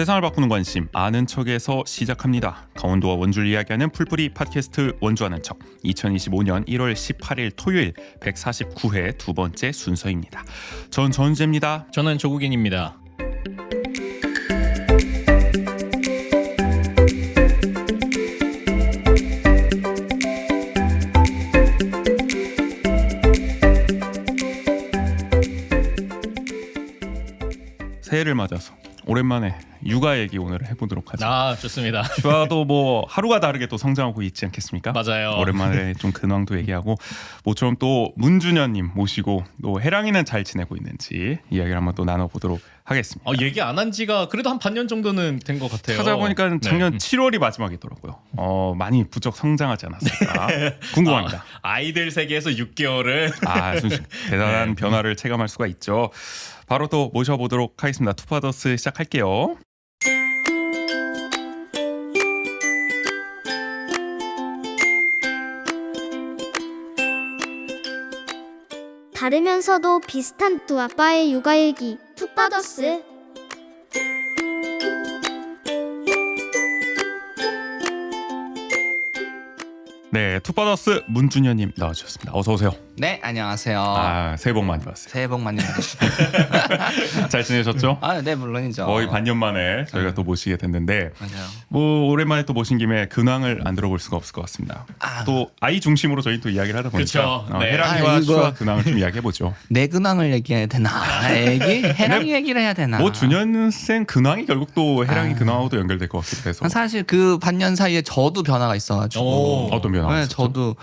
세상을 바꾸는 관심 아는 척에서 시작합니다. 강원도와 원주를 이야기하는 풀뿌리 팟캐스트 원주하는 척 2025년 1월 18일 토요일 149회 두 번째 순서입니다. 전 전주입니다. 저는 조국인입니다. 새해를 맞아서 오랜만에 육아 얘기 오늘 해보도록 하죠. 좋습니다. 휴아도 뭐 하루가 다르게 또 성장하고 있지 않겠습니까? 맞아요. 오랜만에 좀 근황도 얘기하고 모처럼 또 문준현님 모시고 또 해랑이는 잘 지내고 있는지 이야기를 한번 또 나눠보도록 하겠습니다. 얘기 안 한 지가 그래도 한 반년 정도는 된 것 같아요. 찾아보니까 작년 7월이 마지막이더라고요. 많이 부쩍 성장하지 않았을까 궁금합니다. 아이들 세계에서 6개월을 대단한 변화를 체감할 수가 있죠. 바로 또 모셔보도록 하겠습니다. 투파더스 시작할게요. 다르면서도 비슷한 두 아빠의 육아 얘기 투파더스. 네, 투파더스 문준현님 나와주셨습니다. 어서 오세요. 네, 안녕하세요. 새해 복 많이 받으세요. 새해 복 많이 받으시고. 잘 지내셨죠? 네, 물론이죠. 거의 반년 만에 저희가 또 모시게 됐는데 맞아요. 뭐 오랜만에 또 모신 김에 근황을 안 들어볼 수가 없을 것 같습니다. 또 아이 중심으로 저희 또 이야기를 하다 보니까 그쵸. 네. 해랑이와 슈아 근황을 좀 이야기해보죠. 내 근황을 얘기해야 되나? 해랑이 얘기를 해야 되나? 뭐 준현 생 근황이 결국 또 해랑이 근황하고도 연결될 것 같기도 해서. 사실 그 반년 사이에 저도 변화가 있어가지고. 어떤 변화가 네, 있었죠? 저도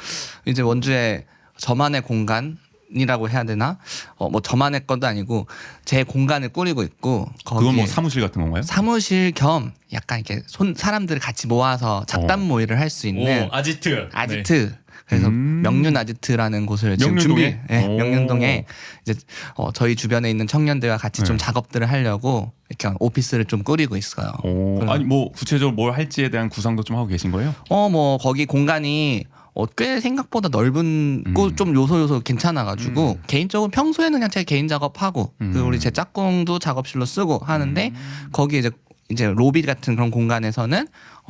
이제 원주에 저만의 공간이라고 해야 되나? 뭐 저만의 것도 아니고 제 공간을 꾸리고 있고. 그건 뭐 사무실 같은 건가요? 사무실 겸 약간 이렇게 사람들을 같이 모아서 잡담 모의를 할 수 있는 아지트. 아지트. 그래서 명륜 아지트라는 곳을 지금 명륜동에? 명륜동에 이제 저희 주변에 있는 청년들과 같이 좀 작업들을 하려고 이렇게 오피스를 좀 꾸리고 있어요. 아니 뭐 구체적으로 뭘 할지에 대한 구상도 좀 하고 계신 거예요? 뭐 거기 공간이 꽤 생각보다 넓고 좀 요소 괜찮아가지고 개인적으로 평소에는 그냥 제 개인 작업하고 그리고 우리 제 짝꿍도 작업실로 쓰고 하는데 거기 이제 로비 같은 그런 공간에서는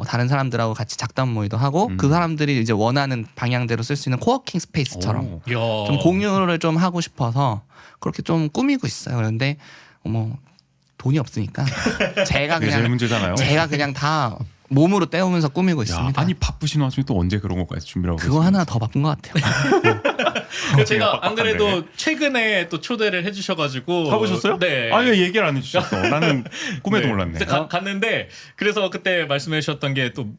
다른 사람들하고 같이 작담 모의도 하고 그 사람들이 이제 원하는 방향대로 쓸 수 있는 코워킹 스페이스처럼 좀 공유를 좀 하고 싶어서 그렇게 좀 꾸미고 있어요. 그런데 뭐 돈이 없으니까 제가 그게 제일 문제잖아요. 제가 그냥 다 몸으로 때우면서 꾸미고 있습니다. 아니 바쁘신 와중에 또 언제 그런 것까지 준비를 하고 그거 하나 더 바쁜 것 같아요. 제가 안 그래도 최근에 또 초대를 해주셔가지고 가보셨어요? 네. 아니 왜 얘기를 안 해주셨어? 나는 꿈에도 몰랐네. 갔는데 그래서 그때 말씀해주셨던 게 또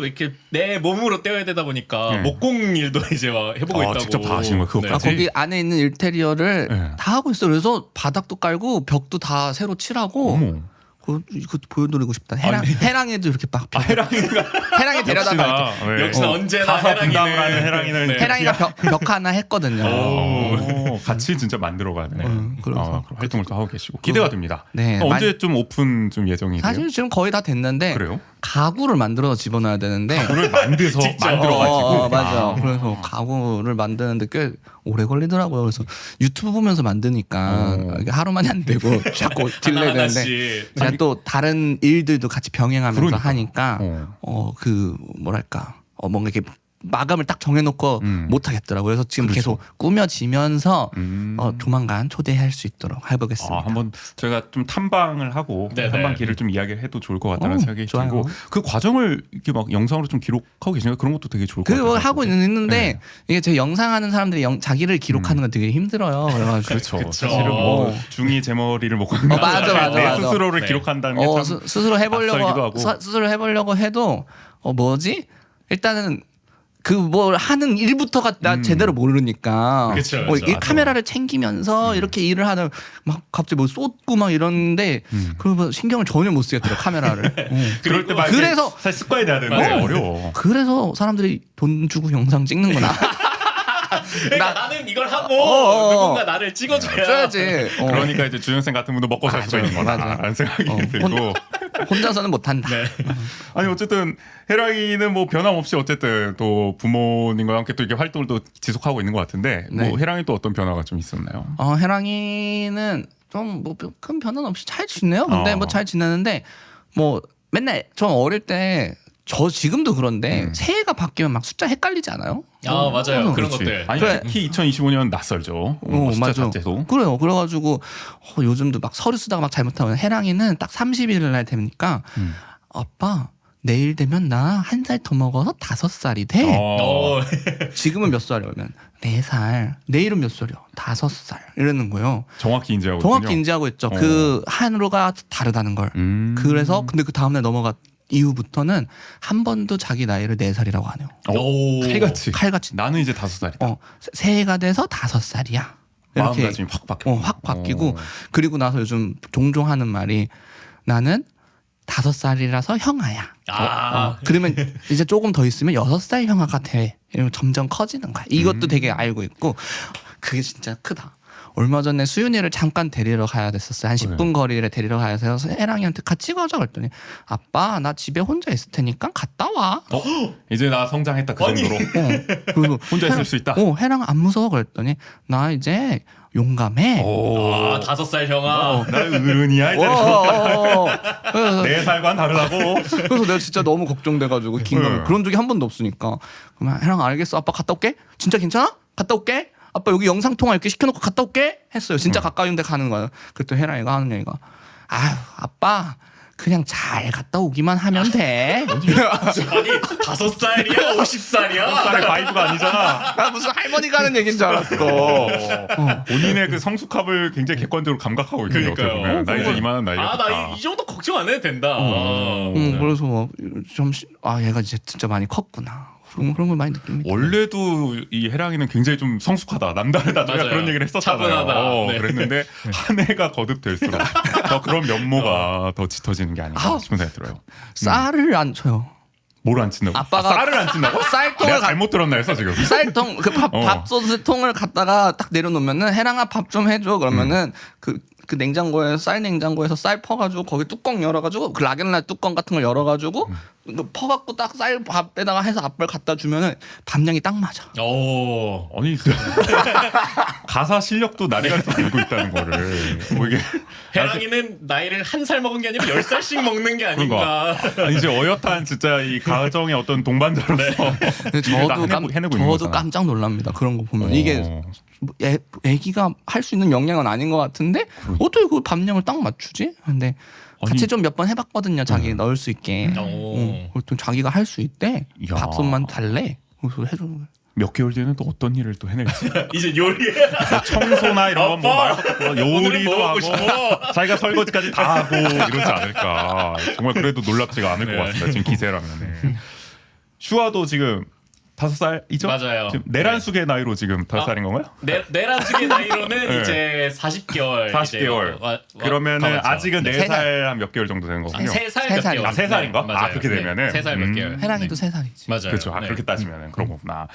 이렇게 내 몸으로 떼어야 되다 보니까 목공 일도 이제 해보고 있다고. 직접 다 하시는 거예요, 그것까지? 거기 안에 있는 인테리어를 다 하고 있어요. 그래서 바닥도 깔고 벽도 다 새로 칠하고. 어머. 이거 보여드리고 싶다. 해랑이도 이렇게 막 해랑이 데려다가 역시나 언제나 해랑이는 해랑이가 벽 하나 했거든요. 같이 진짜 만들어가는 그런 활동을 또 하고 계시고 기대가 됩니다. 네, 언제 좀 오픈 좀 예정이 돼요? 사실 지금 거의 다 됐는데 그래요? 가구를 만들어서 집어넣어야 되는데 가구를 만들어가지고 맞아. 그래서 가구를 만드는데 꽤 오래 걸리더라고요. 그래서 유튜브 보면서 만드니까 이게 하루 만에 안 되고 자꾸 딜레이 되는데 제가 또 다른 일들도 같이 병행하면서 하니까 그 뭐랄까 뭔가 이렇게 마감을 딱 정해놓고 못 하겠더라고요. 그래서 지금 계속 꾸며지면서 조만간 초대할 수 있도록 해보겠습니다. 한번 저희가 좀 탐방을 하고 탐방길을 좀 이야기를 해도 좋을 것 같다는 생각이 들고 그 과정을 이렇게 막 영상으로 좀 기록하고 계시니까 그런 것도 되게 좋을 것 같아요. 그거 하고 있는데 이게 제 영상하는 사람들이 자기를 기록하는 건 되게 힘들어요. 그래가지고 그렇죠. 사실은 뭐 중이 제 머리를 먹고 있는 맞아. 스스로를 기록한다는 게 참 스스로 해보려고 해도 뭐지? 일단은 그 뭘 하는 일부터가 나 제대로 모르니까 이 카메라를 챙기면서 이렇게 일을 하다 막 갑자기 뭐 쏟고 막 이러는데 그러면 신경을 전혀 못 쓰겠더라고 카메라를. 그럴 때 그래서 사실 습관이 돼야 되는데 어려워. 그래서 사람들이 돈 주고 영상 찍는구나. 그러니까 나는 이걸 하고 누군가 나를 찍어줘야지. 그러니까 이제 주영생 같은 분도 먹고 살 수가 있는 거다라는 생각이 들고 혼자서는 못한다. 아니 어쨌든 해랑이는 뭐 변함없이 어쨌든 또 부모님과 함께 또 이렇게 활동을 또 지속하고 있는 것 같은데 뭐 해랑이 또 어떤 변화가 좀 있었나요? 해랑이는 좀 뭐 큰 변화는 없이 잘 지내요. 근데 뭐 잘 지내는데 뭐 맨날 저 어릴 때 저 지금도 그런데 새해가 바뀌면 막 숫자 헷갈리지 않아요? 아 맞아요. 그런 그렇지. 것들. 아니 그래. 특히 2025년 낯설죠. 숫자 맞아. 자체도. 그래요. 그래가지고 요즘도 막 서류 쓰다가 막 잘못하면 해랑이는 딱 30일 날 되니까 아빠 내일 되면 나 1살 더 먹어서 5살이 돼. 어. 지금은 몇 살이야? 그러면 4살. 내일은 몇 살이야? 5살. 이러는 거예요. 정확히 인지하고 정확히 있군요. 인지하고 있죠. 그 하루가 다르다는 걸. 그래서 근데 그 다음날 넘어가 이후부터는 한 번도 자기 나이를 4살이라고 안 해요. 오. 칼같이. 칼같이. 나는 이제 5살이다. 새해가 돼서 5살이야. 이렇게 마음가짐이 확 바뀌어. 확 바뀌고 그리고 나서 요즘 종종 하는 말이 나는 5살이라서 형아야. 그러면 이제 조금 더 있으면 6살 형아가 돼. 이러면 점점 커지는 거야. 이것도 되게 알고 있고 그게 진짜 크다. 얼마 전에 수윤이를 잠깐 데리러 가야 됐었어요. 한 10분 거리를 데리러 가야 돼서 해랑이한테 같이 가자 그랬더니 아빠 나 집에 혼자 있을 테니까 갔다 와. 이제 나 성장했다 그 정도로. 그리고 혼자 있을 수 있다. 해랑 안 무서워 그랬더니 나 이제 용감해. 아 5살 형아. 나 어른이야 이제. 4살과는 다르다고. 그래서 내가 진짜 너무 걱정돼가지고 긴가면 그런 적이 한 번도 없으니까 그러면 해랑 알겠어 아빠 갔다 올게. 진짜 괜찮아? 갔다 올게. 아빠 여기 영상 통화 이렇게 시켜놓고 갔다 올게 했어요. 진짜 가까운데 가는 거예요. 그랬더니 해랑이가 하는 얘기가 아유 아빠 그냥 잘 갔다 오기만 하면 돼. 아니 5살이야 50살이야. 5살의 바이브가 아니잖아. 나 무슨 할머니가 하는 얘기인 줄 알았어. 본인의 그 성숙함을 굉장히 객관적으로 감각하고 있는 게 어떻게 그러니까요. 보면 나 이제 이만한 나이가 됐다. 아나 이 정도 걱정 안 해도 된다. 그래서 얘가 이제 진짜 많이 컸구나. 그런 걸 많이 느낍니다. 원래도 이 해랑이는 굉장히 좀 성숙하다, 남다르다. 저희가 맞아요. 그런 얘기를 했었잖아요. 차분하다. 네. 그랬는데 한 해가 거듭될수록 더 그런 면모가 더 짙어지는 게 아닌가 싶은 생각이 들어요. 쌀을 안 쳐요. 뭘 안 친다고? 아빠가 쌀을 안 친다고? 쌀통을 내가 잘못 들었나 해서 지금. 쌀통 밥솥 통을 갖다가 딱 내려놓으면은 해랑아 밥 좀 해줘 그러면은 그 냉장고에 쌀 냉장고에서 쌀 퍼가지고 거기 뚜껑 열어가지고 그 락앤락 뚜껑 같은 걸 열어가지고 퍼갖고 딱 쌀 밥에다가 해서 앞을 갖다 주면은 밥량이 딱 맞아. 오. 아니 가사 실력도 나리가리에서 들고 있다는 거를 뭐 이게 해랑이는 나이를 1살 먹은 게 아니라 10살씩 먹는 게 아닌가. 아니, 이제 어엿한 진짜 이 가정의 어떤 동반자로서 근데 저도 해내고 있는 거잖아. 깜짝 놀랍니다. 그런 거 보면 이게 뭐 애기가 할 수 있는 역량은 아닌 것 같은데 어떻게 그 밥량을 딱 맞추지? 근데 같이 좀 몇 번 해봤거든요. 자기 넣을 수 있게. 그랬더니 자기가 할 수 있대. 야. 밥솥만 달래. 그래서 해주는 거예요. 몇 개월 뒤에는 또 어떤 일을 또 해낼지. 이제 요리. 뭐 청소나 이런 건 뭐 아빠! 말할 것도 없고 요리도 오늘은 뭐 하고 먹고 싶어? 자기가 설거지까지 다 하고 이러지 않을까. 정말 그래도 놀랍지가 않을 네. 것 같습니다. 지금 기세라면. 슈아도 지금 5살이죠? 맞아요. 지금 내란숙의 나이로 지금 5살인 건가요? 내란숙의 나이로는 네. 이제 40개월. 40개월. 그러면은 아직은 네, 4살 한 몇 개월 정도 되는 거군요. 3살 세 몇 살. 개월. 아, 3살인가? 맞아요. 그렇게 되면은. 3살 몇 개월. 해랑이도 3살이지. 맞아요. 그렇죠. 네. 그렇게 따지면은 그런 거구나.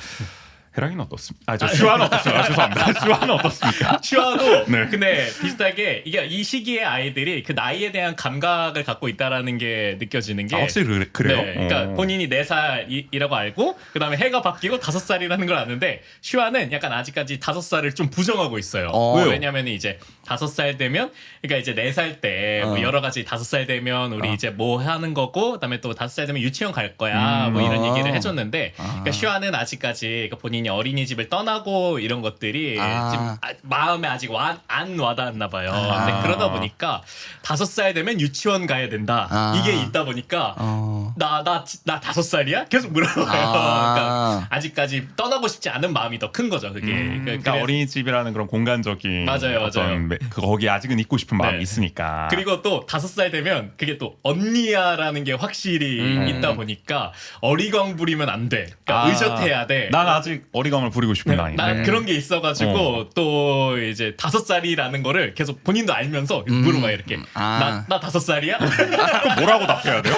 해랑이는 어떻습니까? 슈아는 어떻습니까? 죄송합니다. 슈아는 어떻습니까? 슈아도 네. 근데 비슷하게 이게 이 시기에 아이들이 그 나이에 대한 감각을 갖고 있다라는 게 느껴지는 게 확실히 그래요? 네, 그러니까 본인이 4살이라고 알고 그다음에 해가 바뀌고 5살이라는 걸 아는데 슈아는 약간 아직까지 5살을 좀 부정하고 있어요. 왜요? 왜냐면 이제 5살 되면 그러니까 이제 4살 때 뭐 여러 가지 5살 되면 우리 이제 뭐 하는 거고 그다음에 또 5살 되면 유치원 갈 거야 뭐 이런 얘기를 해줬는데 그러니까 슈아는 아직까지 그러니까 본인이 어린이집을 떠나고 이런 것들이 지금 마음에 아직 안 와닿았나 봐요. 근데 그러다 보니까 5살 되면 유치원 가야 된다. 이게 있다 보니까 나 5살이야? 계속 물어봐요. 그러니까 아직까지 떠나고 싶지 않은 마음이 더 큰 거죠. 그게. 그러니까 어린이집이라는 그런 공간적인 맞아요. 어떤 거기 아직은 있고 싶은 마음이 네. 있으니까. 그리고 또 5살 되면 그게 또 언니야라는 게 확실히 있다 보니까 어리광 부리면 안 돼. 그러니까 의젓해야 돼. 난 아직 어리광을 부리고 싶은 나이인데. 난 그런 게 있어가지고 또 이제 5살이라는 거를 계속 본인도 알면서 물어봐 이렇게 나 5살이야? 그럼 뭐라고 답해야 돼요?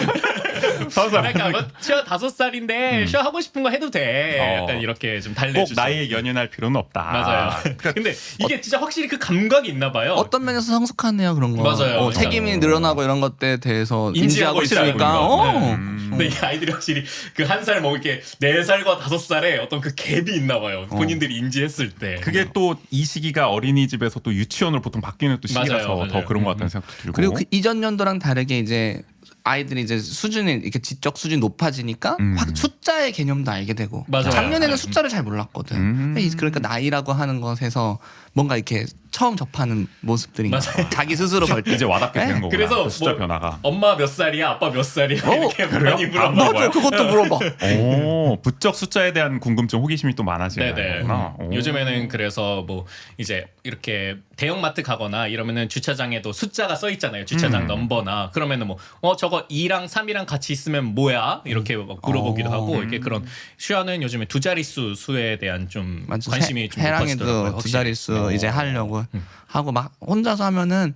5살. 그러니까 뭐 슈아 5살인데 슈아 하고 싶은 거 해도 돼. 약간 이렇게 좀 꼭 달래주죠. 나이에 연연할 필요는 없다. 맞아요. 근데 이게 진짜 확실히 그 감각이 있나 봐요. 어떤 면에서 성숙하네요 그런 거. 맞아요. 책임이 늘어나고 이런 것들에 대해서 인지하고 인지하고 있으니까. 있어요, 근데 이 아이들이 확실히 그 1살 뭐 이렇게 4살과 5살에 어떤 그 갭이 있나 봐요. 본인들이 인지했을 때. 그게 또 이 시기가 어린이집에서 또 유치원으로 보통 바뀌는 또 시기라서 맞아요, 맞아요. 더 그런 것 같다는 생각도 들고. 그리고 그 이전 연도랑 다르게 이제 아이들이 이제 수준이 이렇게 지적 수준이 높아지니까 확 숫자의 개념도 알게 되고 맞아요. 작년에는 네. 숫자를 잘 몰랐거든. 그러니까 나이라고 하는 것에서 뭔가 이렇게 처음 접하는 모습들인 거야. 맞아요. 자기 스스로 볼 때. 이제 와닿게 되는 거구나. 그래서 그 숫자 뭐 변화가. 엄마 몇 살이야? 아빠 몇 살이야? 이렇게 많이 물어봐. 맞아, 그것도 물어봐. 오, 부쩍 숫자에 대한 궁금증, 호기심이 또 많아지는 네네. 거구나. 오. 요즘에는 그래서 뭐 이제 이렇게 대형마트 가거나 이러면은 주차장에도 숫자가 써 있잖아요. 주차장 넘버나 그러면은 뭐 저거 2랑 3이랑 같이 있으면 뭐야? 이렇게 막 물어보기도 하고 이렇게 그런 슈아는 요즘에 두 자릿수 수에 대한 좀 맞아. 관심이 좀 해랑이도 높아지더라고요. 두 확실히. 자릿수 이제 하려고 하고 막 혼자서 하면은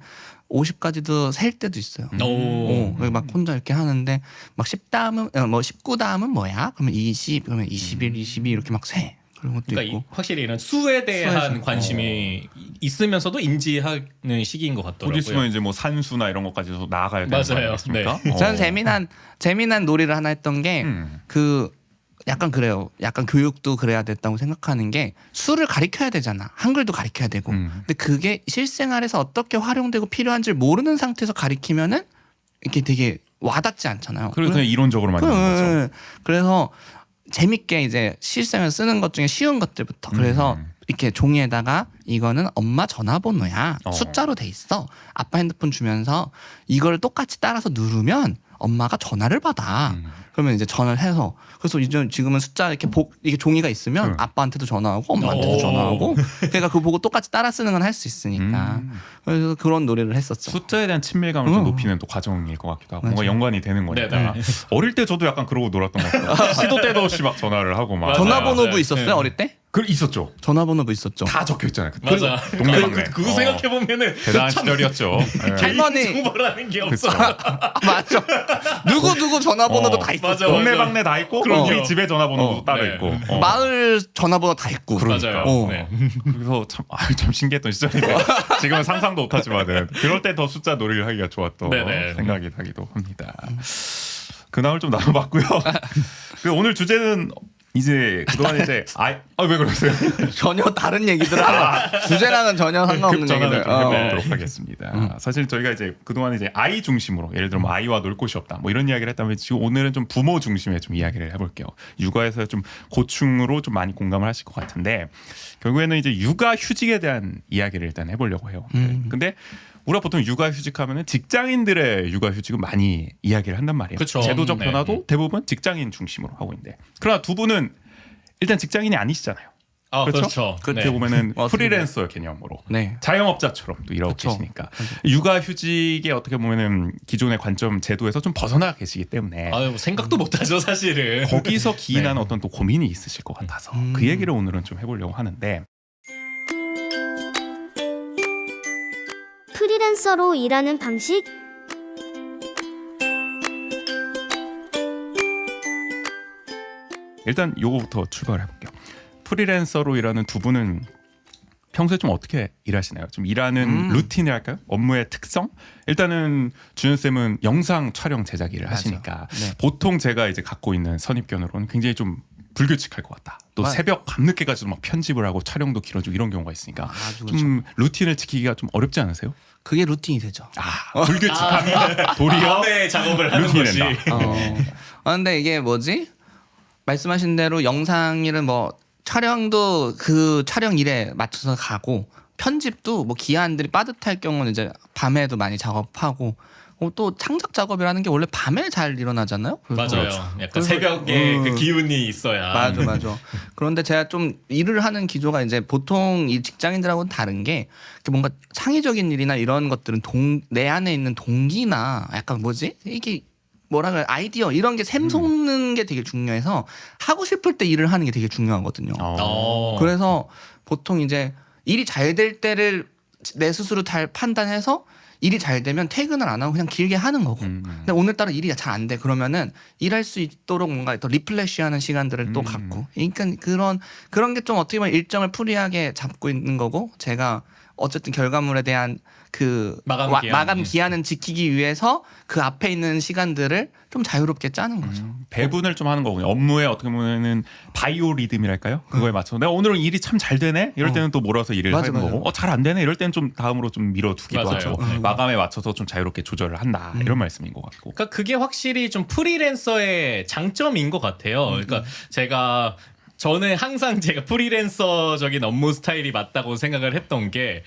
50까지도 셀 때도 있어요. 오. 막 혼자 이렇게 하는데 막 10 다음은 뭐 19 다음은 뭐야? 그러면 20 그러면 21, 22 이렇게 막 세. 그런 것도 그러니까 있고. 확실히 이런 수에 대한 수에서. 관심이 있으면서도 인지하는 시기인 것 곧 같더라고요. 있으면 이제 뭐 산수나 이런 것까지도 나아가야 되는 거 맞아요. 아니겠습니까? 저는 재미난 놀이를 하나 했던 게 그 약간 그래요. 약간 교육도 그래야 됐다고 생각하는 게 수를 가리켜야 되잖아. 한글도 가리켜야 되고. 근데 그게 실생활에서 어떻게 활용되고 필요한지를 모르는 상태에서 가리키면은 이렇게 되게 와닿지 않잖아요. 그리고 그냥 이론적으로만 있는 거죠. 그래서 재밌게 이제 실생활 쓰는 것 중에 쉬운 것들부터. 그래서 이렇게 종이에다가 이거는 엄마 전화번호야. 숫자로 돼 있어. 아빠 핸드폰 주면서 이걸 똑같이 따라서 누르면 엄마가 전화를 받아. 그러면 이제 전화를 해서 그래서 이제 지금은 숫자 이게 종이가 있으면 아빠한테도 전화하고 엄마한테도 오. 전화하고 그러니까 그거 보고 똑같이 따라 쓰는 건 할 수 있으니까 그래서 그런 놀이를 했었죠. 숫자에 대한 친밀감을 좀 높이는 또 과정일 것 같기도 하고 뭔가 연관이 되는 거니까. 네네. 어릴 때 저도 약간 그러고 놀았던 것 같아요. 시도 때도 없이 막 전화를 하고 막. 맞아요. 전화번호부 네. 있었어요 네. 어릴 때? 있었죠. 전화번호부 있었죠. 다 적혀 있잖아요. 맞아. 동네방네. 그거 생각해 보면은 대단한 시절이었죠. 네. 할머니 정보라는 게 없어. 맞죠. 누구 전화번호도 다 있었어. 맞아. 동네방네 다 있고 그럼요. 우리 집에 전화번호도 따로 네. 있고. 마을 전화번호 다 있고. 맞아요. 어. 네. 그래서 참 신기했던 시절이네요. 지금은 상상도 못하지만은 그럴 때 더 숫자 놀이를 하기가 좋았던 네네. 생각이 나기도 합니다. 근황을 좀 나눠봤고요. 오늘 주제는 이제 그동안 이제 왜 그러세요? 전혀 다른 얘기들 하고 주제랑은 전혀 상관없는 급전환을 얘기들. 좀 해보도록 하겠습니다. 사실 저희가 이제 그동안 이제 아이 중심으로 예를 들어 뭐 아이와 놀 곳이 없다 뭐 이런 이야기를 했다면 지금 오늘은 좀 부모 중심의 좀 이야기를 해볼게요. 육아에서 좀 고충으로 좀 많이 공감을 하실 것 같은데 결국에는 이제 육아 휴직에 대한 이야기를 일단 해보려고 해요. 근데 우리가 보통 육아휴직하면은 직장인들의 육아휴직은 많이 이야기를 한단 말이에요. 그쵸. 제도적 네. 변화도 대부분 직장인 중심으로 하고 있는데 그러나 두 분은 일단 직장인이 아니시잖아요. 그렇죠. 그렇게 네. 보면은 어떻게 프리랜서 개념으로 네. 자영업자처럼 또 일하고 그쵸. 계시니까 육아휴직에 어떻게 보면은 기존의 관점 제도에서 좀 벗어나 계시기 때문에 아유, 생각도 못하죠 사실은. 거기서 기인한 어떤 또 고민이 있으실 것 같아서 그 얘기를 오늘은 좀 해보려고 하는데 프리랜서로 일하는 방식? 일단 요거부터 출발해 볼게요. 프리랜서로 일하는 두 분은 평소에 좀 어떻게 일하시나요? 좀 일하는 루틴이 할까요? 업무의 특성? 일단은 준현 쌤은 영상 촬영 제작 일을 하시니까 네. 보통 제가 이제 갖고 있는 선입견으로는 굉장히 좀 불규칙할 것 같다. 또 맞아요. 새벽 밤늦게까지도 막 편집을 하고 촬영도 길어지고 이런 경우가 있으니까 아주 좀 루틴을 지키기가 좀 어렵지 않으세요? 그게 루틴이 되죠. 불규칙함이 도리어 밤에 작업을 하는 루틴이 것이. 된다. 근데 이게 뭐지? 말씀하신 대로 영상 일은 뭐 촬영도 그 촬영 일에 맞춰서 가고 편집도 뭐 기한들이 빠듯할 경우는 이제 밤에도 많이 작업하고 또 창작 작업이라는 게 원래 밤에 잘 일어나잖아요. 그래서 맞아요. 약간 새벽에 그 기운이 있어야. 맞아. 그런데 제가 좀 일을 하는 기조가 이제 보통 이 직장인들하고는 다른 게 뭔가 창의적인 일이나 이런 것들은 내 안에 있는 동기나 약간 뭐지? 이게 뭐라 그래 아이디어 이런 게 샘솟는 게 되게 중요해서 하고 싶을 때 일을 하는 게 되게 중요하거든요. 그래서 보통 이제 일이 잘 될 때를 내 스스로 잘 판단해서 일이 잘 되면 퇴근을 안 하고 그냥 길게 하는 거고. 근데 오늘따라 일이 잘 안 돼. 그러면은 일할 수 있도록 뭔가 더 리플레시하는 시간들을 또 갖고. 그러니까 그런 게 좀 어떻게 보면 일정을 프리하게 잡고 있는 거고 제가 어쨌든 결과물에 대한 그 마감 기한은 지키기 위해서 그 앞에 있는 시간들을 좀 자유롭게 짜는 거죠. 배분을 좀 하는 거군요. 업무에 어떻게 보면은 바이오 리듬이랄까요? 그거에 맞춰서 내가 오늘은 일이 참 잘 되네. 이럴 때는 또 몰아서 일을 맞아, 하는 맞아. 거고, 잘 안 되네. 이럴 때는 좀 다음으로 좀 밀어두기도 맞아요. 하죠. 마감에 맞춰서 좀 자유롭게 조절을 한다. 이런 말씀인 것 같고. 그러니까 그게 확실히 좀 프리랜서의 장점인 것 같아요. 그러니까 저는 항상 제가 프리랜서적인 업무 스타일이 맞다고 생각을 했던 게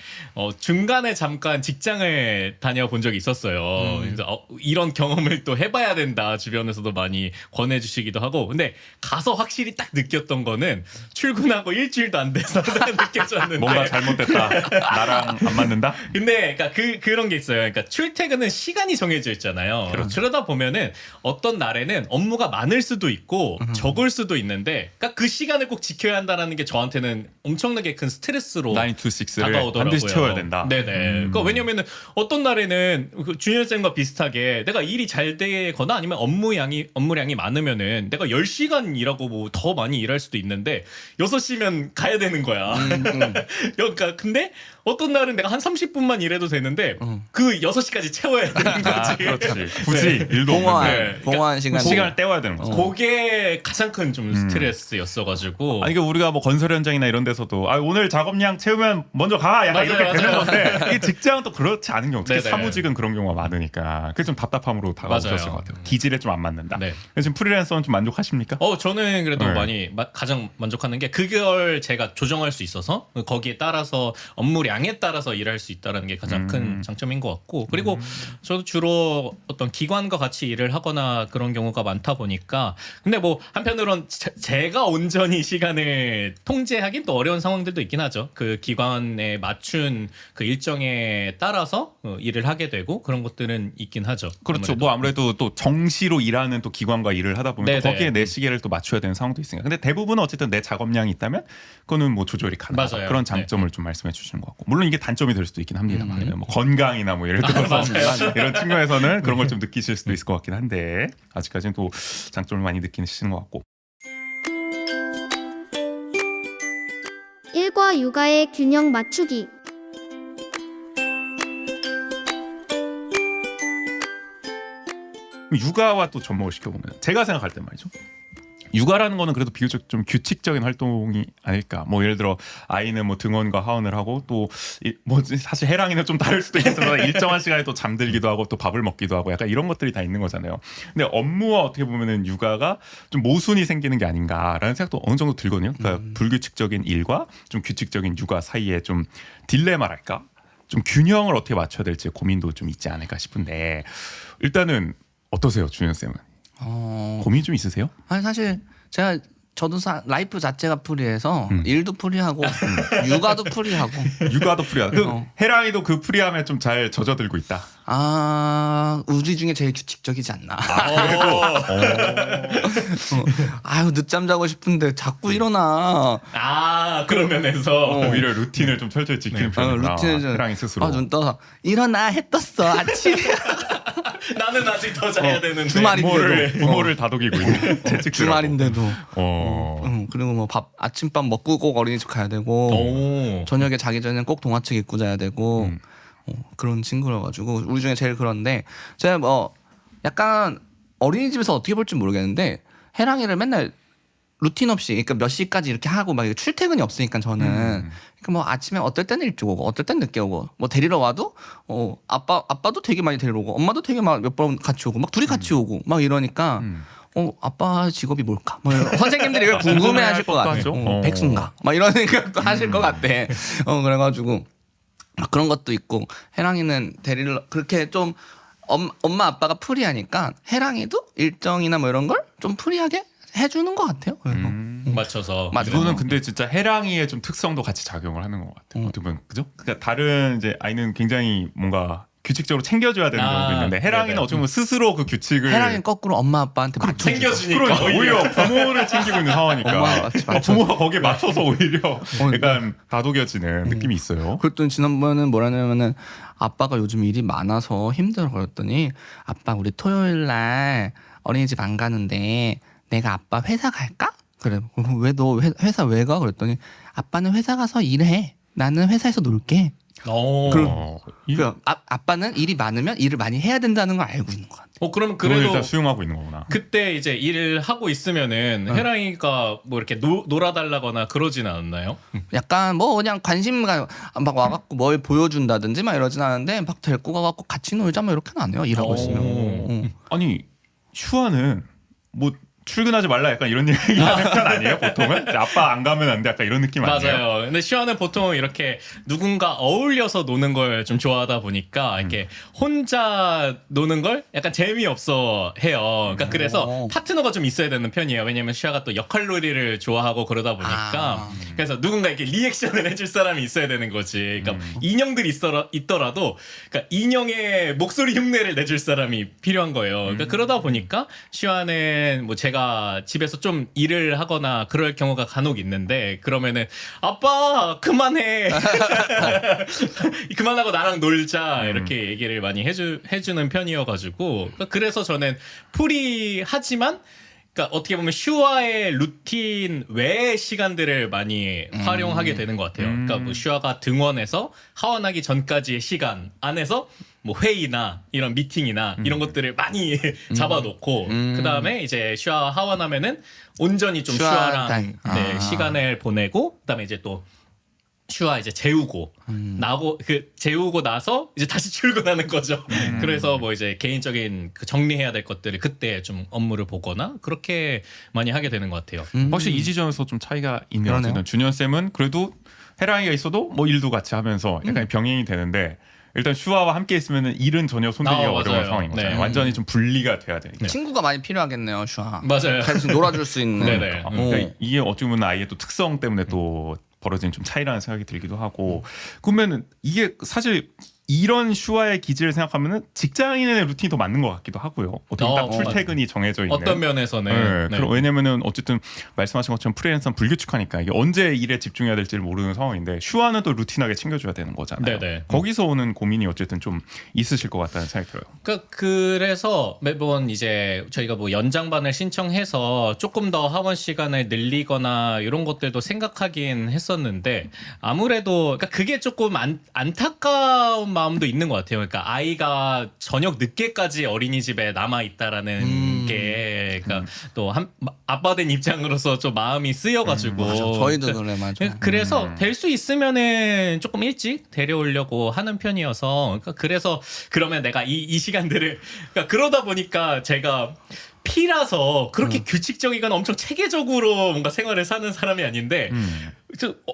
중간에 잠깐 직장을 다녀본 적이 있었어요. 그래서 이런 경험을 또 해봐야 된다 주변에서도 많이 권해주시기도 하고 근데 가서 확실히 딱 느꼈던 거는 출근하고 일주일도 안 돼서 느껴졌는데 뭔가 잘못됐다. 나랑 안 맞는다. 근데 그러니까 그런 게 있어요. 그러니까 출퇴근은 시간이 정해져 있잖아요. 그러다 보면은 어떤 날에는 업무가 많을 수도 있고 적을 수도 있는데 그러니까 그 시간을 꼭 지켜야 한다는 게 저한테는 엄청나게 큰 스트레스로 9 to 6를 다가오더라고요. 반드시 채워야 된다. 네네. 그러니까 왜냐면은 어떤 날에는 준현 쌤과 비슷하게 내가 일이 잘 되거나 아니면 업무량이 많으면은 내가 10시간 일하고 뭐 더 많이 일할 수도 있는데 6시면 가야 되는 거야. 그러니까 근데 어떤 날은 내가 한 30분만 일해도 되는데 그 6시까지 채워야 되는 거지. 그렇지. 굳이 일도 없는데 공허한 시간. 시간을 때워야 되는 거죠. 그게 가장 큰 좀 스트레스였어가지고. 아니, 그러니까 우리가 뭐 건설 현장이나 이런 데서도 오늘 작업량 채우면 먼저 가 약간 맞아요, 이렇게 되는 맞아요. 건데 이게 직장은 또 그렇지 않은 경우 특히 네네. 사무직은 그런 경우가 많으니까 그게 좀 답답함으로 다가오셨을 맞아요. 것 같아요. 기질에 좀 안 맞는다. 네. 지금 프리랜서는 좀 만족하십니까? 저는 그래도 네. 많이 가장 만족하는 게 그걸 제가 조정할 수 있어서 거기에 따라서 업무량에 따라서 일할 수 있다는 게 가장 큰 장점인 것 같고 그리고 저도 주로 어떤 기관과 같이 일을 하거나 그런 경우가 많다 보니까 근데 뭐 한편으론 제가 온전히 시간을 통제하긴 또 어려운 상황들도 있긴 하죠. 그 기관에 맞춘 그 일정에 따라서 일을 하게 되고 그런 것들은 있긴 하죠. 그렇죠. 아무래도. 뭐 아무래도 또 정시로 일하는 또 기관과 일을 하다 보면 또 네네. 거기에 내 시계를 또 맞춰야 되는 상황도 있으니까. 근데 대부분은 어쨌든 내 작업량이 있다면 그거는 뭐 조절이 가능하다. 맞아요. 그런 장점을 좀 말씀해 주시는 것 같고. 물론 이게 단점이 될 수도 있긴 합니다만 뭐 건강이나 뭐 예를 들어서 이런 측면에서는 그런 걸 좀 느끼실 수도 있을 것 같긴 한데 아직까지는 또 장점을 많이 느끼시는 것 같고. 일과 육아의 균형 맞추기. 육아와 또 접목을 시켜보면 제가 생각할 때 말이죠. 육아라는 거는 그래도 비교적 좀 규칙적인 활동이 아닐까. 뭐 예를 들어 아이는 뭐 등원과 하원을 하고 또 뭐 사실 해랑이는 좀 다를 수도 있습니다. 일정한 시간에 또 잠들기도 하고 또 밥을 먹기도 하고 약간 이런 것들이 다 있는 거잖아요. 근데 업무와 어떻게 보면은 육아가 좀 모순이 생기는 게 아닌가라는 생각도 어느 정도 들거든요. 그러니까 불규칙적인 일과 좀 규칙적인 육아 사이에 좀 딜레마랄까. 좀 균형을 어떻게 맞춰야 될지 고민도 좀 있지 않을까 싶은데 일단은 어떠세요, 준현 쌤은? 고민 좀 있으세요? 아니 사실 저도 라이프 자체가 프리해서 일도 프리하고 육아도 프리하고 육아도 프리하다. 해랑이도 그 프리함에 좀 잘 젖어들고 있다. 우리 중에 제일 규칙적이지 않나. 그리고 아유 늦잠 자고 싶은데 자꾸 일어나. 그런 면에서 오히려 루틴을 좀 철저히 지키는 편이구나. 루틴을 좀 해랑이 스스로. 눈 떠서 일어나 해 떴어 아침에. 나는 아직 더 자야 되는데 주말인데도 부모를 다독이고 있는 재직들하고. 주말인데도. 어. 그리고 뭐 아침밥 먹고 꼭 어린이집 가야 되고 저녁에 자기 전에는 꼭 동화책 읽고 자야 되고 그런 친구라 가지고 우리 중에 제일 그런데 제가 뭐 약간 어린이집에서 어떻게 볼지 모르겠는데 해랑이를 맨날 루틴 없이 그러니까 몇 시까지 이렇게 하고 막 출퇴근이 없으니까 저는 그러니까 뭐 아침에 어떨 때는 일찍 오고 어떨 때는 늦게 오고 뭐 데리러 와도 아빠도 되게 많이 데리러 오고 엄마도 되게 몇 번 같이 오고 막 둘이 같이 오고 막 이러니까 아빠 직업이 뭘까? 뭐 선생님들이 왜 궁금해하실 것 같아. 백수인가? 막 이런 생각도 하실 것 같아. 그래가지고 그런 것도 있고 해랑이는 데리러 그렇게 좀 엄마 아빠가 프리하니까 해랑이도 일정이나 뭐 이런 걸 좀 프리하게 해주는 것 같아요. 맞춰서. 이거는 근데 진짜 해랑이의 좀 특성도 같이 작용을 하는 것 같아요. 어떻게 보면 그죠? 그러니까 다른 이제 아이는 굉장히 뭔가 규칙적으로 챙겨줘야 되는 경우도 있는데 해랑이는 네네. 어떻게 보면 스스로 그 규칙을 해랑이는 거꾸로 엄마 아빠한테 맞춰. 챙겨주니까 그러니까 오히려 부모를 챙기고 있는 상황이니까 엄마가 맞춰. 부모가 거기에 맞춰서 오히려 약간 다독여지는 느낌이 있어요. 그랬더니 지난번에는 뭐라냐면은 아빠가 요즘 일이 많아서 힘들어 그랬더니 아빠 우리 토요일 날 어린이집 안 가는데 내가 아빠 회사 갈까? 그래. 왜 너 회사 왜 가? 그랬더니 아빠는 회사 가서 일해. 나는 회사에서 놀게. 오. 그 아빠는 일이 많으면 일을 많이 해야 된다는 걸 알고 있는 것 같아. 그럼 그걸 그래도 일단 수용하고 있는 거구나. 그때 이제 일을 하고 있으면은 해랑이가 뭐 이렇게 놀아달라거나 그러진 않았나요? 약간 뭐 그냥 관심가 막 와갖고 뭘 보여준다든지 막 이러진 않은데 막 데리고 가갖고 같이 놀자 뭐 이렇게는 안 해요. 일하고 있으면. 응. 아니 슈아는 뭐 출근하지 말라 약간 이런 얘기 하는 편 아니에요? 보통은 아빠 안 가면 안 돼 약간 이런 느낌 아니에요? 맞아요. 근데 슈아는 보통 이렇게 누군가 어울려서 노는 걸 좀 좋아하다 보니까 이렇게 혼자 노는 걸 약간 재미없어 해요. 그러니까 그래서 파트너가 좀 있어야 되는 편이에요. 왜냐면 슈아가 또 역할놀이를 좋아하고 그러다 보니까 그래서 누군가 이렇게 리액션을 해줄 사람이 있어야 되는 거지. 그러니까 인형들이 있더라도 그러니까 인형의 목소리 흉내를 내줄 사람이 필요한 거예요. 그러니까 그러다 보니까 슈아는 뭐 제가 집에서 좀 일을 하거나 그럴 경우가 간혹 있는데 그러면은 아빠 그만해 그만하고 나랑 놀자 이렇게 얘기를 많이 해주는 편이어가지고 그러니까 그래서 저는 프리하지만 그러니까 어떻게 보면 슈아의 루틴 외의 시간들을 많이 활용하게 되는 것 같아요. 그러니까 뭐 슈아가 등원해서 하원하기 전까지의 시간 안에서 뭐 회의나 이런 미팅이나 이런 것들을 많이 잡아놓고 그 다음에 이제 슈아 하원하면은 온전히 좀 슈아랑 시간을 보내고 그 다음에 이제 또 슈아 이제 재우고 나고 그 재우고 나서 이제 다시 출근하는 거죠. 그래서 뭐 이제 개인적인 그 정리해야 될 것들을 그때 좀 업무를 보거나 그렇게 많이 하게 되는 것 같아요. 확실히 이 지점에서 좀 차이가 있네요. 그러네요. 준현 쌤은 그래도 해랑이가 있어도 뭐 일도 같이 하면서 약간 병행이 되는데 일단 슈아와 함께 있으면 일은 전혀 손대기가 어려운 맞아요. 상황인 거잖아요. 네. 완전히 좀 분리가 돼야 되니까. 친구가 많이 필요하겠네요, 슈아. 맞아요. 같이 놀아줄 수 있는. 네네. 그러니까 이게 어찌 보면 아이의 또 특성 때문에 또 벌어진 좀 차이라는 생각이 들기도 하고 그러면은 이게 사실 이런 슈아의 기질을 생각하면은 직장인의 루틴이 더 맞는 것 같기도 하고요. 어떻게 딱 출퇴근이 정해져 있는. 어떤 면에서는 네. 왜냐면은 어쨌든 말씀하신 것처럼 프리랜서는 불규칙하니까 이게 언제 일에 집중해야 될지를 모르는 상황인데 슈아는 또 루틴하게 챙겨줘야 되는 거잖아요. 네네. 거기서 오는 고민이 어쨌든 좀 있으실 것 같다는 생각이 들어요. 그러니까 그래서 매번 이제 저희가 뭐 연장반을 신청해서 조금 더 하원 시간을 늘리거나 이런 것들도 생각하긴 했었는데 아무래도 그러니까 그게 조금 안타까운 마음도 있는 것 같아요. 그러니까 아이가 저녁 늦게까지 어린이집에 남아 있다라는 게 그러니까 또 아빠 된 입장으로서 좀 마음이 쓰여가지고 맞아. 저희도 그래 맞아. 그래서 될 수 있으면은 조금 일찍 데려오려고 하는 편이어서 그러니까 그래서 그러면 내가 이 시간들을 그러니까 그러다 보니까 제가 피라서 그렇게 규칙적이거나 엄청 체계적으로 뭔가 생활을 사는 사람이 아닌데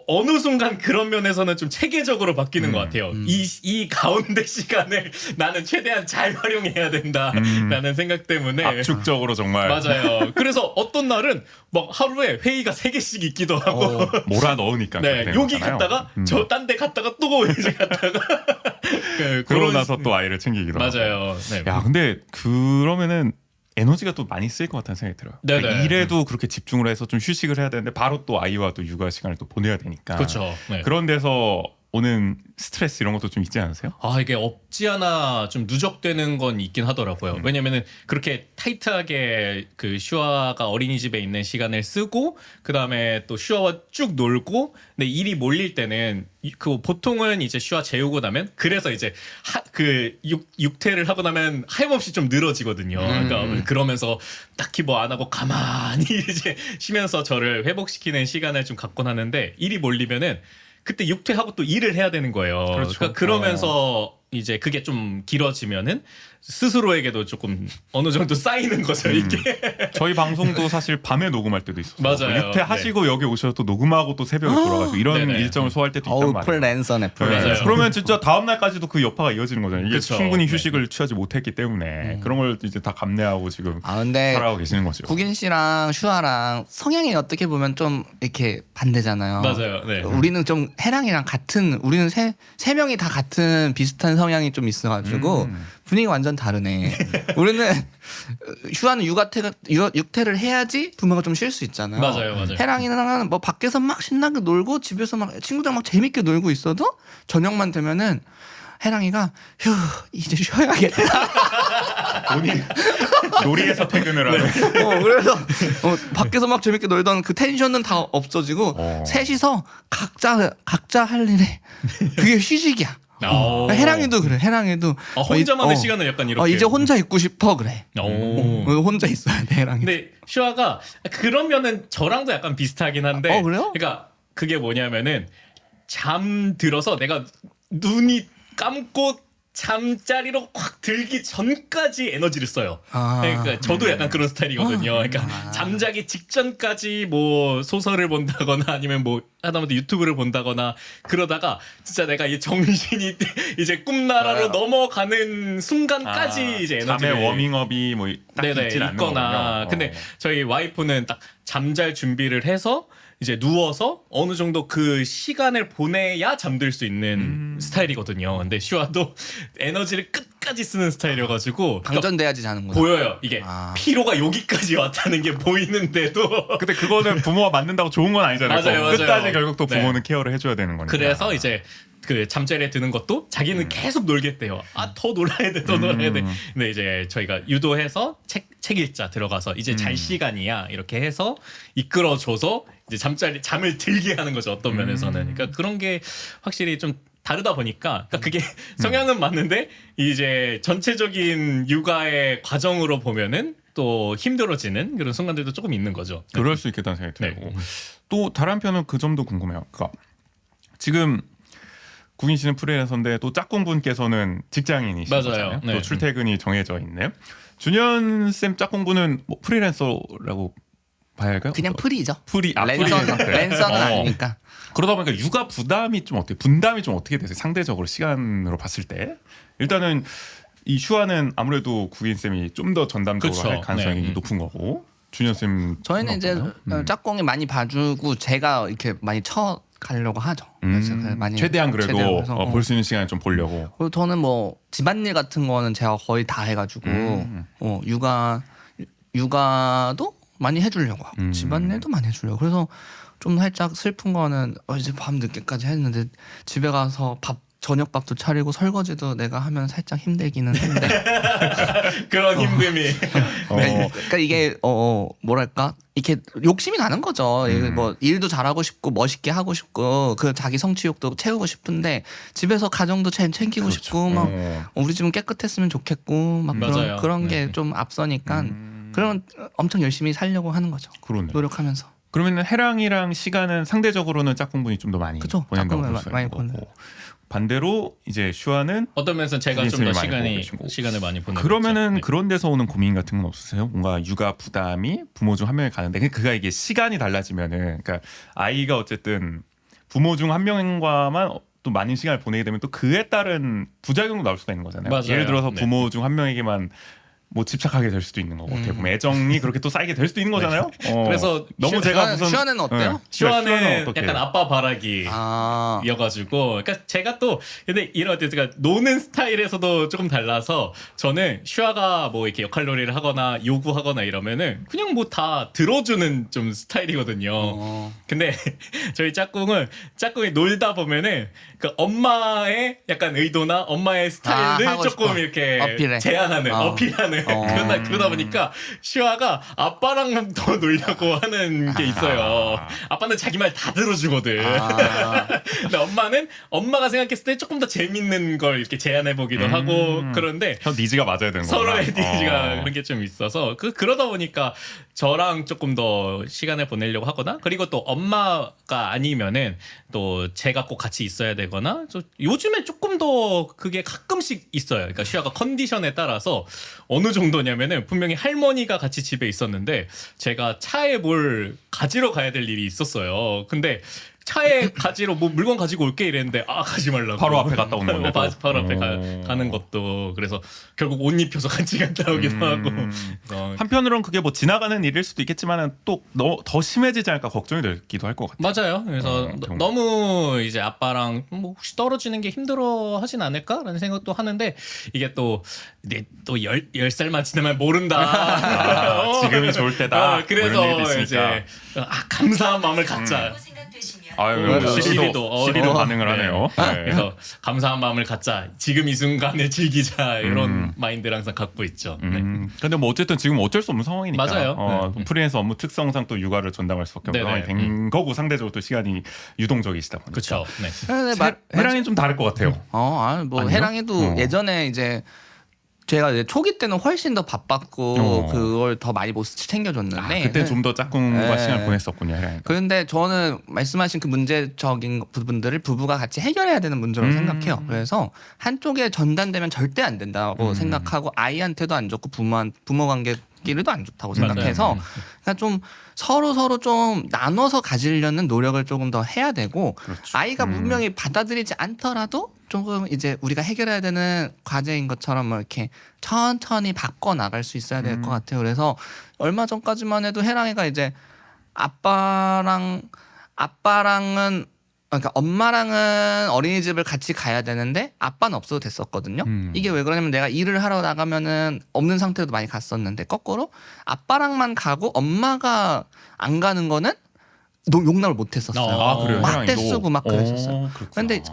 어느 순간 그런 면에서는 좀 체계적으로 바뀌는 것 같아요. 이 가운데 시간을 나는 최대한 잘 활용해야 된다라는 생각 때문에 압축적으로 정말 맞아요. 그래서 어떤 날은 막 하루에 회의가 3개씩 있기도 하고 몰아 넣으니까 네, 여기 갔다가 저 딴 데 갔다가 또 이제 갔다가 그러고 나서 또 아이를 챙기기도 하고. 맞아요. 네. 야 근데 그러면은 에너지가 또 많이 쓰일 것 같다는 생각이 들어요. 그러니까 일에도 그렇게 집중을 해서 좀 휴식을 해야 되는데 바로 또 아이와 또 육아 시간을 또 보내야 되니까. 그렇죠. 네. 그런 데서 오는 스트레스 이런 것도 좀 있지 않으세요? 이게 없지 않아 좀 누적되는 건 있긴 하더라고요. 왜냐면은 그렇게 타이트하게 그 슈아가 어린이집에 있는 시간을 쓰고 그 다음에 또 슈아와 쭉 놀고 근데 일이 몰릴 때는 그 보통은 이제 슈아 재우고 나면 그래서 이제 그 육퇴를 하고 나면 하염없이 좀 늘어지거든요. 그러니까 그러면서 딱히 뭐 안 하고 가만히 이제 쉬면서 저를 회복시키는 시간을 좀 갖곤 하는데 일이 몰리면은 그때 육퇴하고 또 일을 해야 되는 거예요. 그렇죠. 그러니까 그러면서 이제 그게 좀 길어지면은 스스로에게도 조금 어느 정도 쌓이는 거죠, 이게. 저희 방송도 사실 밤에 녹음할 때도 있었어요. 맞아요. 육퇴 하시고 여기 오셔서 또 녹음하고 또 새벽에 돌아가시고 이런 네네. 일정을 소화할 때도 있단 어우 말이에요. 플랜서네 플랜서. 맞아요. 그러면 진짜 다음 날까지도 그 여파가 이어지는 거잖아요. 이게 그쵸. 충분히 네. 휴식을 취하지 못했기 때문에 그런 걸 이제 다 감내하고 지금 근데 살아가고 계시는 거죠. 국인 씨랑 슈아랑 성향이 어떻게 보면 좀 이렇게 반대잖아요. 맞아요. 네. 우리는 좀 해랑이랑 같은 우리는 세 명이 다 같은 비슷한 성향이 좀 있어가지고 분위기가 완전 다르네. 우리는 슈아는 육퇴를 해야지 부모가 좀 쉴 수 있잖아요. 맞아요. 해랑이는 뭐 밖에서 막 신나게 놀고 집에서 막 친구들 막 재밌게 놀고 있어도 저녁만 되면은 해랑이가 휴 이제 쉬어야겠다. 놀이에서 퇴근을 하는. 그래서 밖에서 막 재밌게 놀던 그 텐션은 다 없어지고 셋이서 각자 할 일에 그게 휴식이야. 해랑이도 그래. 해랑이도 혼자만의 시간을 약간 이렇게 이제 혼자 있고 싶어 그래. 혼자 있어야 돼 해랑이. 근데 슈아가 그러면은 저랑도 약간 비슷하긴 한데 그래요? 그러니까 그게 뭐냐면은 잠들어서 내가 눈이 감고 잠자리로 확 들기 전까지 에너지를 써요. 그러니까 저도 약간 그런 스타일이거든요. 그러니까 잠자기 직전까지 뭐 소설을 본다거나 아니면 뭐 하다못해 유튜브를 본다거나 그러다가 진짜 내가 이 정신이 이제 꿈나라로 넘어가는 순간까지 이제 에너지를 잠의 워밍업이 뭐 딱 있진 않는 있거나. 거군요. 근데 저희 와이프는 딱 잠잘 준비를 해서 이제 누워서 어느 정도 그 시간을 보내야 잠들 수 있는 스타일이거든요. 근데 슈아도 에너지를 끝까지 쓰는 스타일이어가지고 방전돼야지 자는구나. 보여요. 이게 피로가 여기까지 왔다는 게 보이는데도 근데 그거는 부모가 만든다고 좋은 건 아니잖아요. 맞아요. 끝까지 결국 또 부모는 케어를 해줘야 되는 거니까. 그래서 이제 그 잠자리에 드는 것도 자기는 계속 놀겠대요. 더 놀아야 돼, 더 놀아야 돼. 근데 이제 저희가 유도해서 책 읽자 들어가서 이제 잘 시간이야 이렇게 해서 이끌어줘서 이제 잠을 들게 하는 거죠. 어떤 면에서는. 그러니까 그런 게 확실히 좀 다르다 보니까 그러니까 그게 성향은 맞는데 이제 전체적인 육아의 과정으로 보면은 또 힘들어지는 그런 순간들도 조금 있는 거죠. 그럴 수 있겠다는 생각이 들고 또 다른 한편은 그 점도 궁금해요. 그러니까 지금 구인 씨는 프리랜서인데 또 짝꿍분께서는 직장인이신 맞아요. 거잖아요. 네. 또 출퇴근이 정해져 있네요. 준현 쌤 짝꿍분은 뭐 프리랜서라고 봐야 할까요? 그냥 프리죠. 프리랜서. 랜서는 아니니까. 그러다 보니까 육아 부담이 좀 어떻게 분담이 좀 어떻게 되세요? 상대적으로 시간으로 봤을 때 일단은 이 슈아는 아무래도 구인 쌤이 좀 더 전담적으로 그쵸. 할 가능성이 네. 높은 거고 준현 쌤 저희는 이제 짝꿍이 많이 봐주고 제가 이렇게 많이 가려고 하죠. 그래서 많이 최대한 그래도 그래서, 볼 수 있는 시간을 좀 보려고. 그리고 저는 뭐 집안일 같은 거는 제가 거의 다 해가지고 육아도 많이 해주려고 하고 집안일도 많이 해주려고. 그래서 좀 살짝 슬픈 거는 이제 밤 늦게까지 했는데 집에 가서 저녁밥도 차리고 설거지도 내가 하면 살짝 힘들기는 한데 그런 힘듦이. 그러니까 이게 뭐랄까 이렇게 욕심이 나는 거죠. 이게 뭐 일도 잘하고 싶고 멋있게 하고 싶고 그 자기 성취욕도 채우고 싶은데 집에서 가정도 챙기고 싶고 막 우리 집은 깨끗했으면 좋겠고 막 맞아요. 그런 게 좀 앞서니까 그런 엄청 열심히 살려고 하는 거죠. 그러네. 노력하면서. 그러면은 해랑이랑 시간은 상대적으로는 짝꿍분이 좀 더 많이 그쵸. 보낸다고 짝꿍을 볼 수 많이 있는 보내. 거고. 반대로 이제 슈아는 어떤 면에서 제가 좀 더 보내시고. 시간을 많이 보내고 그러면은 있죠. 그런 데서 오는 고민 같은 건 없으세요? 뭔가 육아 부담이 부모 중 한 명이 가는데 그가 이게 시간이 달라지면은 그러니까 아이가 어쨌든 부모 중 한 명과만 또 많은 시간을 보내게 되면 또 그에 따른 부작용도 나올 수가 있는 거잖아요. 맞아요. 예를 들어서 네. 부모 중 한 명에게만 뭐 집착하게 될 수도 있는 거고 어떻게 보면 애정이 그렇게 또 쌓이게 될 수도 있는 거잖아요. 그래서 너무 제가 무슨 슈아는 어때요? 슈아는 어떻게 약간 해요? 아빠 바라기. 이어가지고 그러니까 제가 또 근데 이런 제가 노는 스타일에서도 조금 달라서 저는 슈아가 뭐 이렇게 역할놀이를 하거나 요구하거나 이러면은 그냥 뭐 다 들어주는 좀 스타일이거든요. 근데 저희 짝꿍이 놀다 보면은 그 엄마의 약간 의도나 엄마의 스타일을 하고 조금 싶어. 이렇게 어필해. 제안하는 어필하는 그러다 보니까 슈아가 아빠랑 더 놀려고 하는 게 있어요. 아빠는 자기 말 다 들어주거든. 근데 엄마는 엄마가 생각했을 때 조금 더 재밌는 걸 이렇게 제안해 보기도 하고 그런데 형 니즈가 맞아야 되는 거구나. 서로의 니즈가 그런 게 좀 있어서 그러다 보니까 저랑 조금 더 시간을 보내려고 하거나 그리고 또 엄마가 아니면은 또 제가 꼭 같이 있어야 되거나 요즘에 조금 더 그게 가끔씩 있어요. 그러니까 슈아가 컨디션에 따라서 어느 정도냐면은 분명히 할머니가 같이 집에 있었는데 제가 차에 뭘 가지러 가야 될 일이 있었어요. 근데 차에 가지러 뭐 물건 가지고 올게 이랬는데 가지 말라고. 바로 앞에 갔다 오는 건데. 바로 앞에 가는 것도 그래서 결국 옷 입혀서 같이 갔다 오기도 하고. 한편으로는 그게 뭐 지나가는 일일 수도 있겠지만은 또 더 심해지지 않을까 걱정이 되기도 할 것 같아요. 맞아요. 그래서 너무 이제 아빠랑 뭐 혹시 떨어지는 게 힘들어 하진 않을까라는 생각도 하는데 이게 또 10살만 지나면 모른다. 지금이 좋을 때다. 그래서 뭐 이런 일도 있으니까. 이제 감사한 마음을 갖자. 아유, 시리도 시리도 반응을 하네요. 네. 그래서 감사한 마음을 갖자. 지금 이 순간을 즐기자. 이런 마인드를 항상 갖고 있죠. 네. 근데 뭐 어쨌든 지금 어쩔 수 없는 상황이니까. 맞아요. 네. 프리랜서 업무 특성상 또 육아를 전담할 수밖에 없는 네네. 상황이 된 거고 상대적으로 또 시간이 유동적이시다 보니까. 그렇죠. 네. 근데 해랑이 좀 다를 것 같아요. 뭐 아니요? 해랑이도 예전에 이제 제가 이제 초기 때는 훨씬 더 바빴고 그걸 더 많이 못 챙겨줬는데 그때 좀 더 짝꿍과 네. 시간을 보냈었군요. 해랑이가. 그런데 저는 말씀하신 그 문제적인 부분들을 부부가 같이 해결해야 되는 문제로 생각해요. 그래서 한쪽에 전단되면 절대 안 된다고 생각하고 아이한테도 안 좋고 부모 관계끼리도 안 좋다고 생각해서 그러니까 좀 서로 좀 나눠서 가지려는 노력을 조금 더 해야 되고 그렇죠. 아이가 분명히 받아들이지 않더라도 조금 이제 우리가 해결해야 되는 과제인 것처럼 뭐 이렇게 천천히 바꿔 나갈 수 있어야 될 것 같아요. 그래서 얼마 전까지만 해도 해랑이가 이제 아빠랑은 그러니까 엄마랑은 어린이집을 같이 가야 되는데 아빠는 없어도 됐었거든요. 이게 왜 그러냐면 내가 일을 하러 나가면은 없는 상태도 많이 갔었는데 거꾸로 아빠랑만 가고 엄마가 안 가는 거는 용납을 못 했었어요. 아, 그래요? 막 해랑이도? 떼쓰고 막 그랬었어요. 근데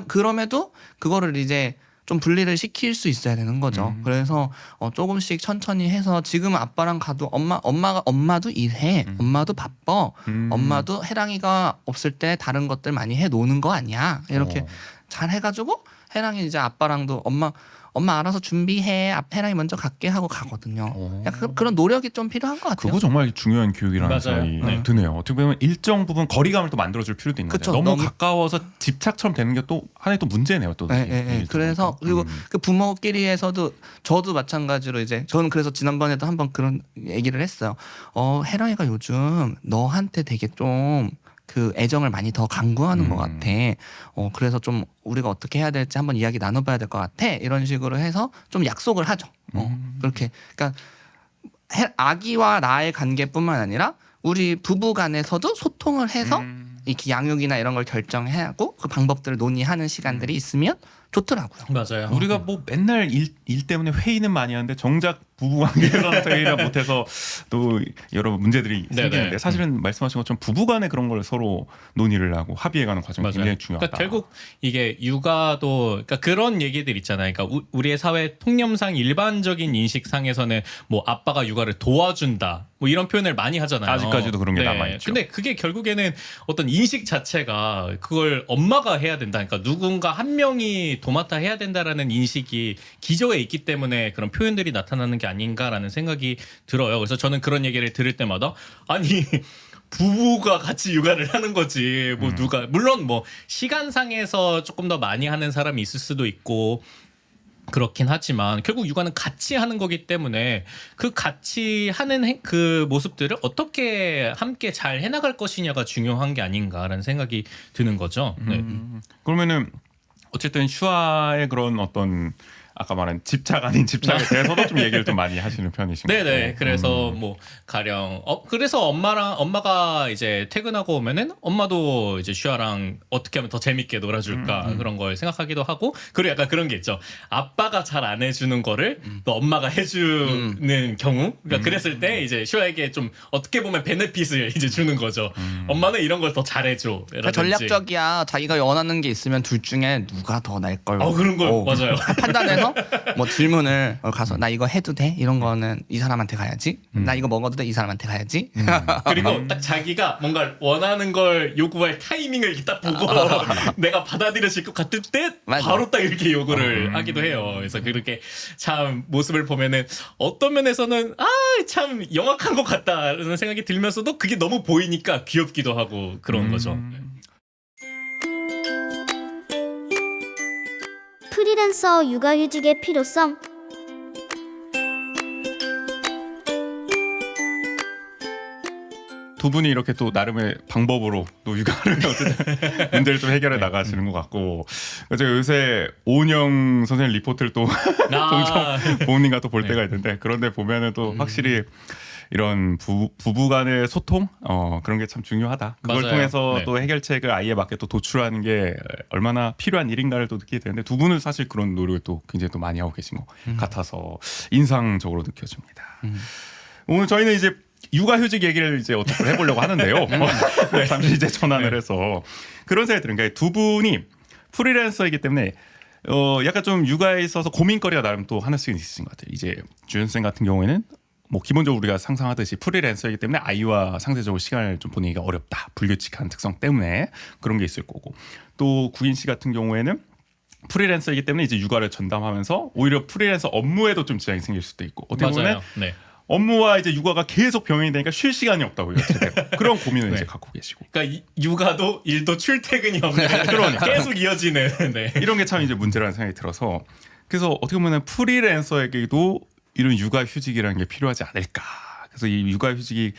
그럼에도 그거를 이제 좀 분리를 시킬 수 있어야 되는 거죠. 그래서 조금씩 천천히 해서 지금 아빠랑 가도 엄마도 일해. 엄마도 바빠. 엄마도 해랑이가 없을 때 다른 것들 많이 해 노는 거 아니야. 이렇게 잘 해가지고 해랑이 이제 아빠랑도 엄마 알아서 준비해. 해랑이 먼저 갈게 하고 가거든요. 약간 그런 노력이 좀 필요한 것 같아요. 그거 정말 중요한 교육이라는 맞아요. 생각이 네. 드네요. 어떻게 보면 일정 부분 거리감을 또 만들어줄 필요도 있는데 그쵸, 너무 너무- 가까워서 집착처럼 되는 게 또 하나의 또 문제네요. 또 그래서 그리고 그 부모끼리에서도 저도 마찬가지로 이제 저는 그래서 지난번에도 한번 그런 얘기를 했어요. 해랑이가 요즘 너한테 되게 좀 그 애정을 많이 더 강구하는 것 같아. 그래서 좀 우리가 어떻게 해야 될지 한번 이야기 나눠봐야 될 것 같아. 이런 식으로 해서 좀 약속을 하죠. 그렇게 그러니까 아기와 나의 관계뿐만 아니라 우리 부부 간에서도 소통을 해서 이렇게 양육이나 이런 걸 결정하고 그 방법들을 논의하는 시간들이 있으면 좋더라고요. 맞아요. 우리가 뭐 맨날 일 때문에 회의는 많이 하는데 정작 부부관계에서는 회의를 못해서 또 여러 문제들이 네네. 생기는데 사실은 말씀하신 것처럼 부부간에 그런 걸 서로 논의를 하고 합의해가는 과정이 맞아요. 굉장히 중요하다. 그러니까 결국 이게 육아도 그러니까 그런 얘기들 있잖아요. 그러니까 우리의 사회 통념상 일반적인 인식상에서는 뭐 아빠가 육아를 도와준다 뭐 이런 표현을 많이 하잖아요. 아직까지도 그런 게 남아있죠. 근데 그게 결국에는 어떤 인식 자체가 그걸 엄마가 해야 된다. 그러니까 누군가 한 명이 도맡아 해야 된다라는 인식이 기저에 있기 때문에 그런 표현들이 나타나는 게 아닌가라는 생각이 들어요. 그래서 저는 그런 얘기를 들을 때마다 아니 부부가 같이 육아를 하는 거지. 뭐 누가 물론 뭐 시간상에서 조금 더 많이 하는 사람이 있을 수도 있고 그렇긴 하지만 결국 육아는 같이 하는 거기 때문에 그 같이 하는 그 모습들을 어떻게 함께 잘 해나갈 것이냐가 중요한 게 아닌가라는 생각이 드는 거죠. 네. 그러면은 어쨌든 슈아의 그런 어떤 아까 말한 집착 아닌 집착에 대해서도 좀 얘기를 좀 많이 하시는 편이신 거예요. 네네. 그래서 뭐 가령 그래서 엄마가 이제 퇴근하고 오면은 엄마도 이제 슈아랑 어떻게 하면 더 재밌게 놀아줄까 그런 걸 생각하기도 하고 그리고 약간 그런 게 있죠. 아빠가 잘 안 해주는 거를 또 엄마가 해주는 경우. 그러니까 그랬을 때 이제 슈아에게 좀 어떻게 보면 베네핏을 이제 주는 거죠. 엄마는 이런 걸 더 잘해줘. 그러니까 전략적이야. 자기가 원하는 게 있으면 둘 중에 누가 더 나을 걸. 그런 걸 맞아요. 판단해서 뭐 질문을 가서 나 이거 해도 돼? 이런 거는 이 사람한테 가야지. 나 이거 먹어도 돼? 이 사람한테 가야지. 그리고 딱 자기가 뭔가 원하는 걸 요구할 타이밍을 이렇게 딱 보고 내가 받아들여질 것 같을 때 맞아. 바로 딱 이렇게 요구를 하기도 해요. 그래서 그렇게 참 모습을 보면은 어떤 면에서는 참 영악한 것 같다라는 생각이 들면서도 그게 너무 보이니까 귀엽기도 하고 그런 거죠. 프리랜서 육아휴직의 필요성. 두 분이 이렇게 또 나름의 방법으로 또 육아를 어쨌든 문제를 좀 해결해 나가시는 것 같고 제가 요새 오은영 선생님 리포트를 또 종종 부모님과 또 볼 때가 있는데 그런데 보면은 또 확실히 이런 부부간의 소통 그런 게 참 중요하다. 그걸 맞아요. 통해서 네. 또 해결책을 아이에 맞게 또 도출하는 게 얼마나 필요한 일인가를 또 느끼게 되는데 두 분은 사실 그런 노력을 또 굉장히 또 많이 하고 계신 것 같아서 인상적으로 느껴집니다. 오늘 저희는 이제 육아휴직 얘기를 이제 어떻게 해보려고 하는데요. 네, 잠시 이제 전환을 해서 그런 생각이 드는 게 두 분이 프리랜서이기 때문에 약간 좀 육아에 있어서 고민거리가 나름 또 하나씩 있으신 것 같아요. 이제 주현 쌤 같은 경우에는 뭐 기본적으로 우리가 상상하듯이 프리랜서이기 때문에 아이와 상대적으로 시간을 좀 보내기가 어렵다. 불규칙한 특성 때문에 그런 게 있을 거고 또 구인 씨 같은 경우에는 프리랜서이기 때문에 이제 육아를 전담하면서 오히려 프리랜서 업무에도 좀 지장이 생길 수도 있고 어떻게 보면 맞아요. 네. 업무와 이제 육아가 계속 병행이 되니까 쉴 시간이 없다고요. 제대로. 그런 고민을 네. 이제 갖고 계시고 그러니까 육아도 일도 출퇴근이 없는 그러니까. 계속 이어지는. 네. 이런 게 참 이제 문제라는 생각이 들어서 그래서 어떻게 보면 프리랜서에게도 이런 육아휴직이라는 게 필요하지 않을까. 그래서 이 육아휴직이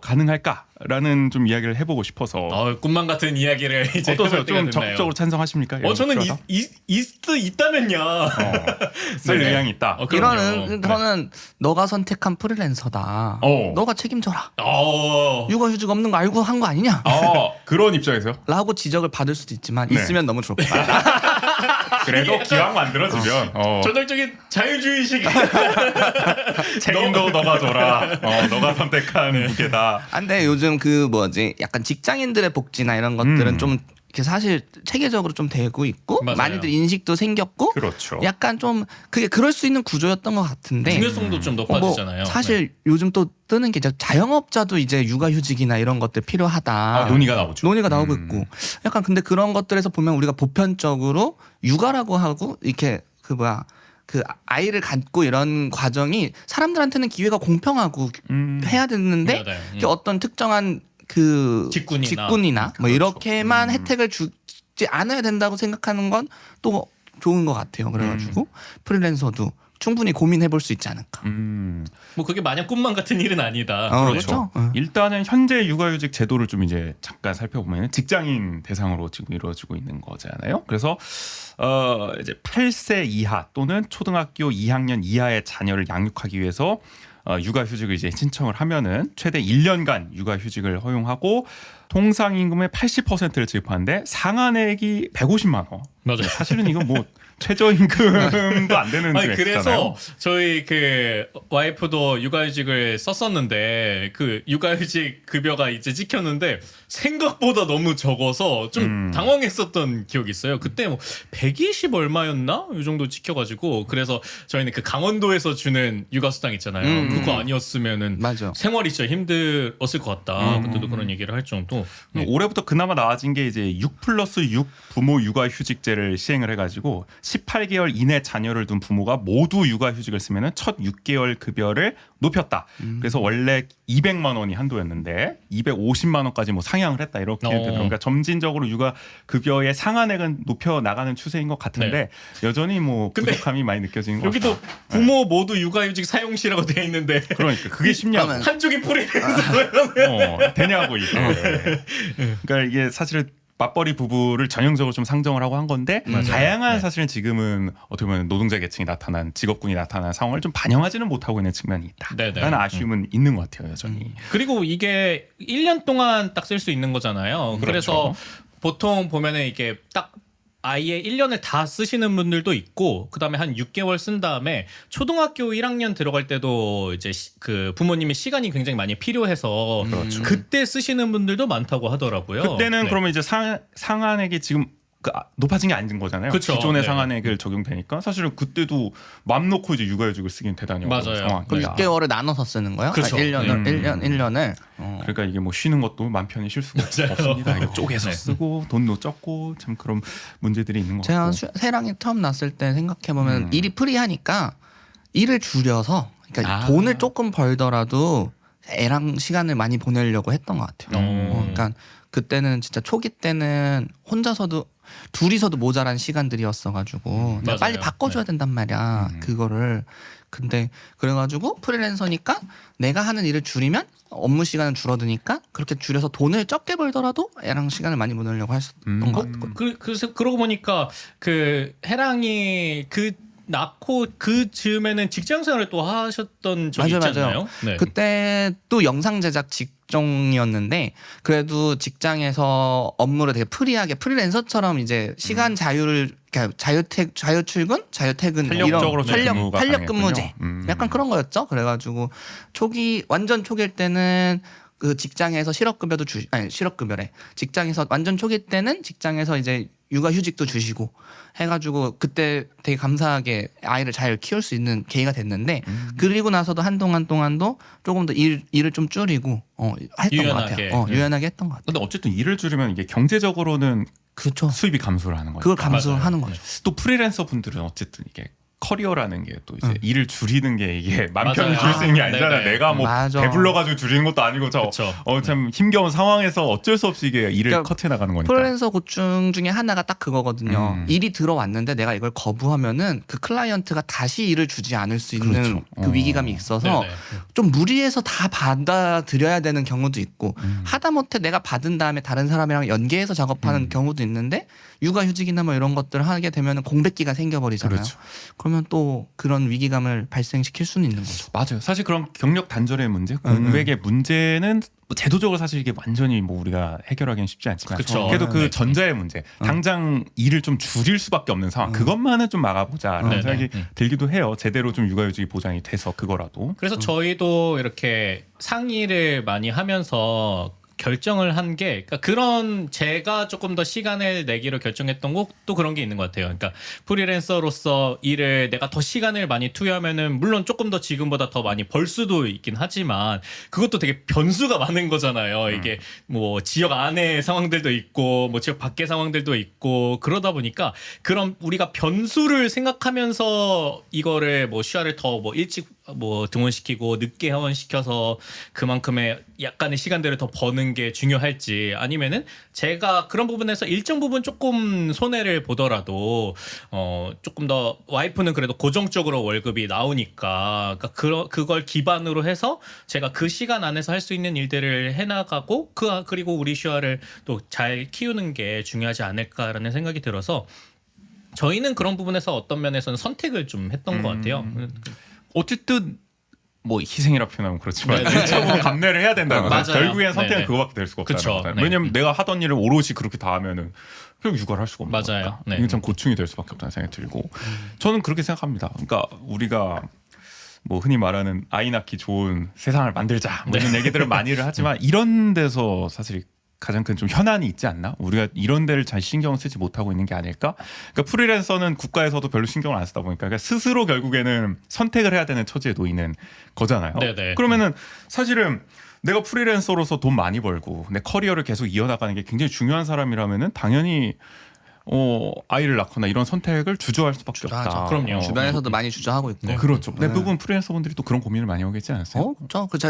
가능할까라는 좀 이야기를 해보고 싶어서 꿈만 같은 이야기를 이제 어떠세요? 해볼 때가 좀 됐나요? 적극적으로 찬성하십니까? 이런 저는 거 필요하다? 있다면요. 쓸 네. 의향이 있다. 그럼요. 이거는 네. 저는 너가 선택한 프리랜서다. 너가 책임져라. 육아휴직 없는 거 알고 한 거 아니냐? 그런 입장에서요? 라고 지적을 받을 수도 있지만 네. 있으면 너무 좋을 것 같아요. 그래도 기왕 만들어지면 전형적인 자유주의식. 책임도 너가 져라. 너가 선택한 무게다. 근데 요즘 그 뭐지 약간 직장인들의 복지나 이런 것들은 좀 이렇게 사실 체계적으로 좀 되고 있고 맞아요. 많이들 인식도 생겼고 그렇죠. 약간 좀 그게 그럴 수 있는 구조였던 것 같은데 중요성도 좀 높아지잖아요. 사실 요즘 또 뜨는 게 이제 자영업자도 이제 육아휴직이나 이런 것들 필요하다. 논의가 나오죠. 논의가 나오고 있고 약간 근데 그런 것들에서 보면 우리가 보편적으로 육아라고 하고 이렇게 그 아이를 갖고 이런 과정이 사람들한테는 기회가 공평하고 해야 되는데 맞아요. 이렇게 어떤 특정한 그 직군이나 뭐 그렇죠. 이렇게만 혜택을 주지 않아야 된다고 생각하는 건 또 좋은 것 같아요. 그래가지고 프리랜서도 충분히 고민해 볼 수 있지 않을까. 뭐 그게 마냥 꿈만 같은 일은 아니다. 그렇죠. 일단은 현재 육아휴직 제도를 좀 이제 잠깐 살펴보면 직장인 대상으로 지금 이루어지고 있는 거잖아요. 그래서 이제 8세 이하 또는 초등학교 2학년 이하의 자녀를 양육하기 위해서 육아휴직을 이제 신청을 하면은 최대 1년간 육아휴직을 허용하고 통상 임금의 80%를 지급하는데 상한액이 150만 원. 맞아요. 사실은 이건 뭐 최저임금도 안 되는 아니 금액이잖아요. 그래서 저희 그 와이프도 육아휴직을 썼었는데 그 육아휴직 급여가 이제 찍혔는데 생각보다 너무 적어서 좀 당황했었던 기억이 있어요. 그때 뭐 120 얼마였나? 이 정도 찍혀가지고 그래서 저희는 그 강원도에서 주는 육아수당 있잖아요. 그거 아니었으면은 맞아. 생활이 진짜 힘들었을 것 같다. 그때도 그런 얘기를 할 정도. 네. 올해부터 그나마 나아진 게 이제 6+6 부모 육아휴직제를 시행을 해가지고 18개월 이내 자녀를 둔 부모가 모두 육아휴직을 쓰면은 첫 6개월 급여를 높였다. 그래서 원래 200만 원이 한도였는데 250만 원까지 뭐 상향을 했다 이렇게 되더라고요. 그러니까 점진적으로 육아 급여의 상한액은 높여 나가는 추세인 것 같은데 여전히 뭐 근데 부족함이 많이 느껴지는 것 여기도 같다. 부모 모두 육아휴직 사용시라고 되어 있는데 그러니까 그게 쉽냐고. 그러면- 한쪽이 프리랜서 되냐고 이게. 그러니까 이게 사실은 맞벌이 부부를 전형적으로 좀 상정을 하고 한 건데 다양한 사실은 지금은 어떻게 보면 노동자 계층이 나타난 직업군이 나타난 상황을 좀 반영하지는 못하고 있는 측면이 있다. 네네. 라는 아쉬움은 있는 것 같아요 여전히. 그리고 이게 1년 동안 딱 쓸 수 있는 거잖아요. 그래서 보통 보면은 이게 딱 아예 1년을 다 쓰시는 분들도 있고 그다음에 한 6개월 쓴 다음에 초등학교 1학년 들어갈 때도 이제 그 부모님의 시간이 굉장히 많이 필요해서 그때 쓰시는 분들도 많다고 하더라고요. 그때는 네. 그러면 이제 상한액이 지금 높아진 게 아닌 거잖아요. 그쵸. 기존의 네. 상한액을 적용되니까 사실은 그때도 맘 놓고 이제 육아휴직을 쓰긴 대단히 어려운 맞아요. 상황이다. 그럼 6개월을 나눠서 쓰는 거예요? 그렇죠. 1년을 1년을. 그러니까 이게 뭐 쉬는 것도 맘 편히 쉴 수가 맞아요. 없습니다. 이거 쪼개서 네. 쓰고 돈도 적고 참 그런 문제들이 있는 것 제가 같고. 세랑이 처음 났을 때 생각해 보면 일이 프리하니까 일을 줄여서 그러니까 돈을 조금 벌더라도 애랑 시간을 많이 보내려고 했던 것 같아요. 그러니까 그때는 진짜 초기 때는 혼자서도 둘이서도 모자란 시간들이었어가지고 내가 빨리 맞아요. 바꿔줘야 된단 말이야 그거를. 근데 그래가지고 프리랜서니까 내가 하는 일을 줄이면 업무 시간은 줄어드니까 그렇게 줄여서 돈을 적게 벌더라도 애랑 시간을 많이 보내려고 했었던 것 같고. 그래서 그러고 보니까 그 해랑이 그 낳고 그 즈음에는 직장 생활을 또 하셨던 적이 맞아요, 있지 않나요? 네. 그때 또 영상 제작 직종이었는데 그래도 직장에서 업무를 되게 프리하게 프리랜서처럼 이제 시간 자유를 그러니까 자유 출근, 자유 퇴근 탄력적으로 이런 근무가 탄력 근무제 가능했군요. 약간 그런 거였죠. 그래가지고 완전 초기일 때는 그 직장에서 실업급여래. 직장에서 완전 초기 때는 직장에서 이제 육아휴직도 주시고 해가지고 그때 되게 감사하게 아이를 잘 키울 수 있는 계기가 됐는데 그리고 나서도 한동안 동안도 조금 더 일을 좀 줄이고 했던 유연하게. 것 같아요. 유연하게 했던 것 같아요. 근데 어쨌든 일을 줄이면 이게 경제적으로는 그렇죠. 수입이 감소를 하는 거예요. 그걸 감수하는 맞아요. 거죠. 또 프리랜서 분들은 어쨌든 이게 커리어라는 게 또 이제 일을 줄이는 게 이게 맘 편히 맞아요. 줄일 수 있는 게 아니잖아요. 네네. 내가 뭐 맞아. 배불러가지고 줄이는 것도 아니고 그쵸. 참 힘겨운 상황에서 어쩔 수 없이 이게 일을 그러니까 커트해 나가는 거니까. 프리랜서 고충 중에 하나가 딱 그거거든요. 음. 일이 들어왔는데 내가 이걸 거부하면은 그 클라이언트가 다시 일을 주지 않을 수 있는 그렇죠. 그 위기감이 있어서 네네. 좀 무리해서 다 받아들여야 되는 경우도 있고 하다못해 내가 받은 다음에 다른 사람이랑 연계해서 작업하는 경우도 있는데 육아휴직이나 뭐 이런 것들을 하게 되면 공백기가 생겨버리잖아요. 그렇죠. 그러면 또 그런 위기감을 발생시킬 수는 있는 거죠. 맞아요. 사실 그런 경력 단절의 문제, 공백의 문제는 뭐 제도적으로 사실 이게 완전히 뭐 우리가 해결하기는 쉽지 않지만 그쵸. 그래도 그 네. 전자의 문제, 당장 일을 좀 줄일 수밖에 없는 상황, 그것만은 좀 막아보자라는 네네. 생각이 들기도 해요. 제대로 좀 육아휴직이 보장이 돼서 그거라도. 그래서 저희도 이렇게 상의를 많이 하면서 결정을 한 게 그러니까 그런 제가 조금 더 시간을 내기로 결정했던 것도 그런 게 있는 것 같아요. 그러니까 프리랜서로서 일을 내가 더 시간을 많이 투여하면은 물론 조금 더 지금보다 더 많이 벌 수도 있긴 하지만 그것도 되게 변수가 많은 거잖아요. 이게 뭐 지역 안의 상황들도 있고 뭐 지역 밖의 상황들도 있고 그러다 보니까 그런 우리가 변수를 생각하면서 이거를 뭐 슈아를 더 뭐 일찍 뭐 등원시키고 늦게 하원시켜서 그만큼의 약간의 시간들을 더 버는 게 중요할지 아니면은 제가 그런 부분에서 일정 부분 조금 손해를 보더라도 조금 더 와이프는 그래도 고정적으로 월급이 나오니까 그러니까 그걸 기반으로 해서 제가 그 시간 안에서 할 수 있는 일들을 해나가고 그리고 우리 슈아를 또 잘 키우는 게 중요하지 않을까라는 생각이 들어서 저희는 그런 부분에서 어떤 면에서는 선택을 좀 했던 것 같아요. 어쨌든 뭐 희생이라 표현하면 그렇지만 네네. 일차적으로 감내를 해야 된다는 거죠. 맞아요. 결국엔 선택은 네네. 그거밖에 될 수가 없다는 그쵸. 거잖아요. 네. 왜냐면 내가 하던 일을 오롯이 그렇게 다 하면은 결국 육아를 할 수가 없는 맞아요. 거니까. 네. 이게 참 고충이 될 수밖에 없다는 생각이 들고 저는 그렇게 생각합니다. 그러니까 우리가 뭐 흔히 말하는 아이 낳기 좋은 세상을 만들자 뭐 이런 얘기들을 많이를 하지만 이런 데서 사실 가장 큰 좀 현안이 있지 않나? 우리가 이런 데를 잘 신경을 쓰지 못하고 있는 게 아닐까? 그러니까 프리랜서는 국가에서도 별로 신경을 안 쓰다 보니까 그러니까 스스로 결국에는 선택을 해야 되는 처지에 놓이는 거잖아요. 네네. 그러면은 사실은 내가 프리랜서로서 돈 많이 벌고 내 커리어를 계속 이어나가는 게 굉장히 중요한 사람이라면은 당연히 아이를 낳거나 이런 선택을 주저할 수밖에 없다. 주저하죠. 그럼요. 주변에서도 많이 주저하고 있고. 네. 그렇죠. 네. 대부분 프리랜서분들이 또 그런 고민을 많이 하고 있지 않았어요?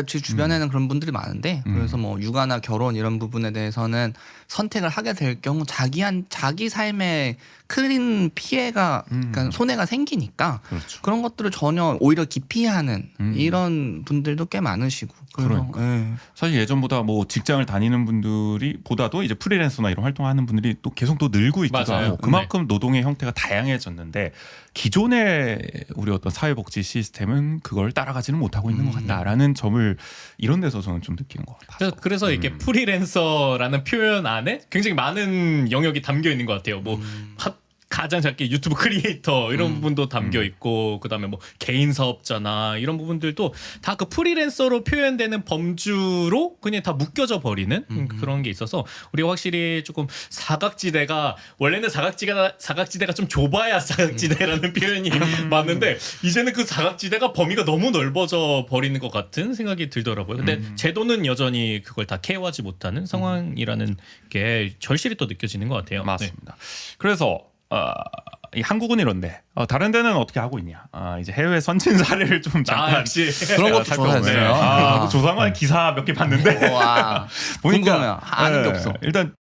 제 주변에는 그런 분들이 많은데 그래서 뭐 육아나 결혼 이런 부분에 대해서는 선택을 하게 될 경우 자기 삶에 큰 피해가 그러니까 손해가 생기니까 그렇죠. 그런 것들을 전혀 오히려 기피하는 이런 분들도 꽤 많으시고 그래서 그러니까. 사실 예전보다 뭐 직장을 다니는 분들이 보다도 이제 프리랜서나 이런 활동하는 분들이 또 계속 또 늘고 있기도 맞아요. 하고 그만큼 노동의 형태가 다양해졌는데 기존의 우리 어떤 사회복지 시스템은 그걸 따라가지는 못하고 있는 것 같다라는 점을 이런 데서 저는 좀 느끼는 것 같아요. 그래서 이게 프리랜서라는 표현 안에 굉장히 많은 영역이 담겨 있는 것 같아요. 뭐 가장 작게 유튜브 크리에이터 이런 부분도 담겨 있고 그다음에 뭐 개인 사업자나 이런 부분들도 다 그 프리랜서로 표현되는 범주로 그냥 다 묶여져 버리는 그런 게 있어서 우리가 확실히 조금 사각지대가 원래는 사각지대가 좀 좁아야 사각지대라는 표현이 맞는데 이제는 그 사각지대가 범위가 너무 넓어져 버리는 것 같은 생각이 들더라고요. 근데 제도는 여전히 그걸 다 케어하지 못하는 상황이라는 게 절실히 또 느껴지는 것 같아요. 맞습니다. 그래서 이 한국은 이런데 다른 데는 어떻게 하고 있냐? 이제 해외 선진 사례를 좀 잠깐 역시 그런 것도 살펴보네. 조사했어요. 조사관 기사 몇 개 봤는데 와 보니까 궁금해요. 아는 게 없어. 일단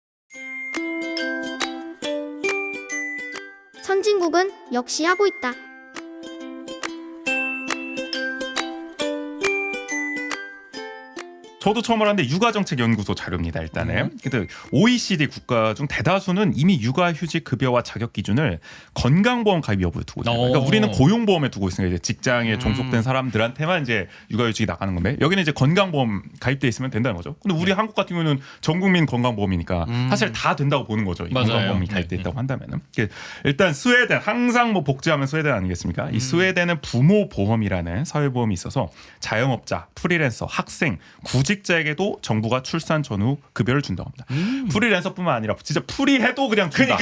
선진국은 역시 하고 있다. 저도 처음 알았는데 육아정책연구소 자료입니다. 일단은 근데 OECD 국가 중 대다수는 이미 육아휴직 급여와 자격 기준을 건강보험 가입 여부에 두고 있어요. 그러니까 우리는 고용보험에 두고 있으니까 이제 직장에 종속된 사람들한테만 이제 육아휴직이 나가는 건데 여기는 이제 건강보험 가입돼 있으면 된다는 거죠. 근데 우리 한국 같은 경우는 전국민 건강보험이니까 사실 다 된다고 보는 거죠. 이 맞아요. 건강보험이 가입돼 있다고 한다면은 일단 스웨덴 항상 뭐 복지하면 스웨덴 아니겠습니까? 이 스웨덴은 부모보험이라는 사회보험이 있어서 자영업자, 프리랜서, 학생, 구직자에게도 정부가 출산 전후 급여를 준다고 합니다. 프리랜서뿐만 아니라 진짜 프리해도 그냥 준다.